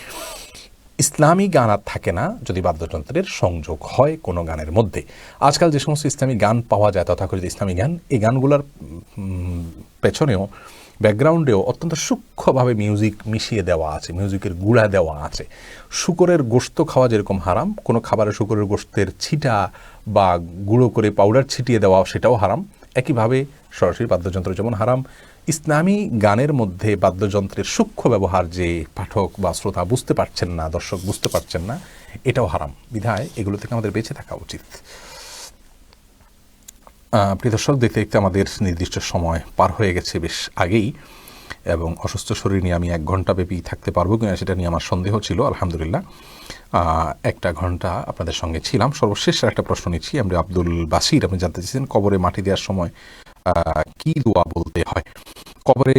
ইসলামী গান আর থাকে না যদি বাদ্যযন্ত্রের সংযোগ হয় কোনো গানের মধ্যে। আজকাল যে সমস্ত ইসলামী গান পাওয়া যায় তথাকথিত ইসলামী গান, এই গানগুলোর পেছনেও, ব্যাকগ্রাউন্ডেও অত্যন্ত সূক্ষ্মভাবে মিউজিক মিশিয়ে দেওয়া আছে, মিউজিকের গুঁড়া দেওয়া আছে। শূকরের গোশত খাওয়া যেরকম হারাম, কোনো খাবারে শূকরের গোশতের ছিটা বা গুঁড়ো করে পাউডার ছিটিয়ে দেওয়া সেটাও হারাম। একইভাবে সরাসরি বাদ্যযন্ত্র যেমন হারাম, ইসলামী গানের মধ্যে বাদ্যযন্ত্রের সূক্ষ্ম ব্যবহার যে পাঠক বা শ্রোতা বুঝতে পারছেন না, দর্শক বুঝতে পারছেন না, এটাও হারাম। বিধায় এগুলো থেকে আমাদের বেঁচে থাকা উচিত। প্রিয় দর্শক, দেখতে দেখতে আমাদের নির্দিষ্ট সময় পার হয়ে গেছে বেশ আগেই, এবং অসুস্থ শরীর নিয়ে আমি 1 ঘন্টা ব্যাপী থাকতে পারবো কিনা সেটা নিয়ে আমার সন্দেহ ছিল। আলহামদুলিল্লাহ 1 ঘন্টা আপনাদের সঙ্গে ছিলাম। সর্বশেষ একটা প্রশ্ন নিচ্ছি। আমরা আব্দুল বাসির, আপনি জানতে চেয়েছেন কবরে মাটি দেওয়ার সময় কি দোয়া বলতে হয়। কবরে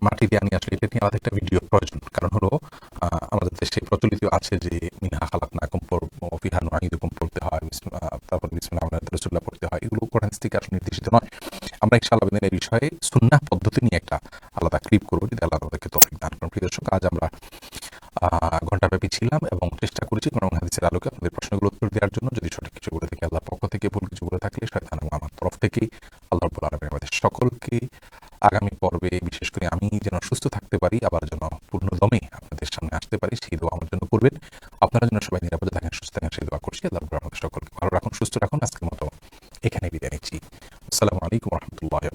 মাটি দেওয়া নিয়ে আসলে এটা নিয়ে আলাদা একটা ভিডিও প্রয়োজন। কারণ হলো আমাদের দেশে প্রচলিত আছে যে মিনহা খালাকনাকুম ওয়া ফিহা নুঈদুকুম পড়তে হয়, তারপর বিসমিল্লাহির রহমানির রহিম রাসূলুল্লাহ পড়তে হয়। এগুলো কোরআন থেকে আসলে নির্দেশিত নয়। আমরা ইনশাআল্লাহ এই বিষয়ে সুন্নাহ পদ্ধতি নিয়ে একটা আলাদা ক্লিপ করবো, যদি আল্লাহ আমাদেরকে তৌফিক দান করেন। প্রিয় দর্শক, আজ আমরা ঘণ্টাব্যাপী ছিলাম এবং চেষ্টা করেছি কোরআন হাদিসের আলোকে আপনাদের প্রশ্নগুলো উত্তর দেওয়ার জন্য। যদি সঠিক কিছু বলে থাকি আল্লাহর পক্ষ থেকে, ভুল কিছু বলে থাকলে শয়তান এবং আমার তরফ থেকে, আল্লাহ রাব্বুল আলামিন আমাদের সকলকে আগামী পর্বে বিশেষ করে আমি যেন সুস্থ থাকতে পারি, আবার যেন পূর্ণদমে আপনাদের সামনে আসতে পারি, সেই দোয়া আমার জন্য করবেন। আপনারা যেন সবাই নিরাপদে থাকেন, সুস্থ থাকেন, সেই দোয়া করছি। আল্লাহ রাব্বুল আলামিন আমাদের সকলকে ভালো রাখুন, সুস্থ রাখুন। আজকের মতো এখানে বিদায় নিচ্ছি। আসসালামু আলাইকুম ওয়া রাহমাতুল্লাহি ওয়া বারাকাতুহু।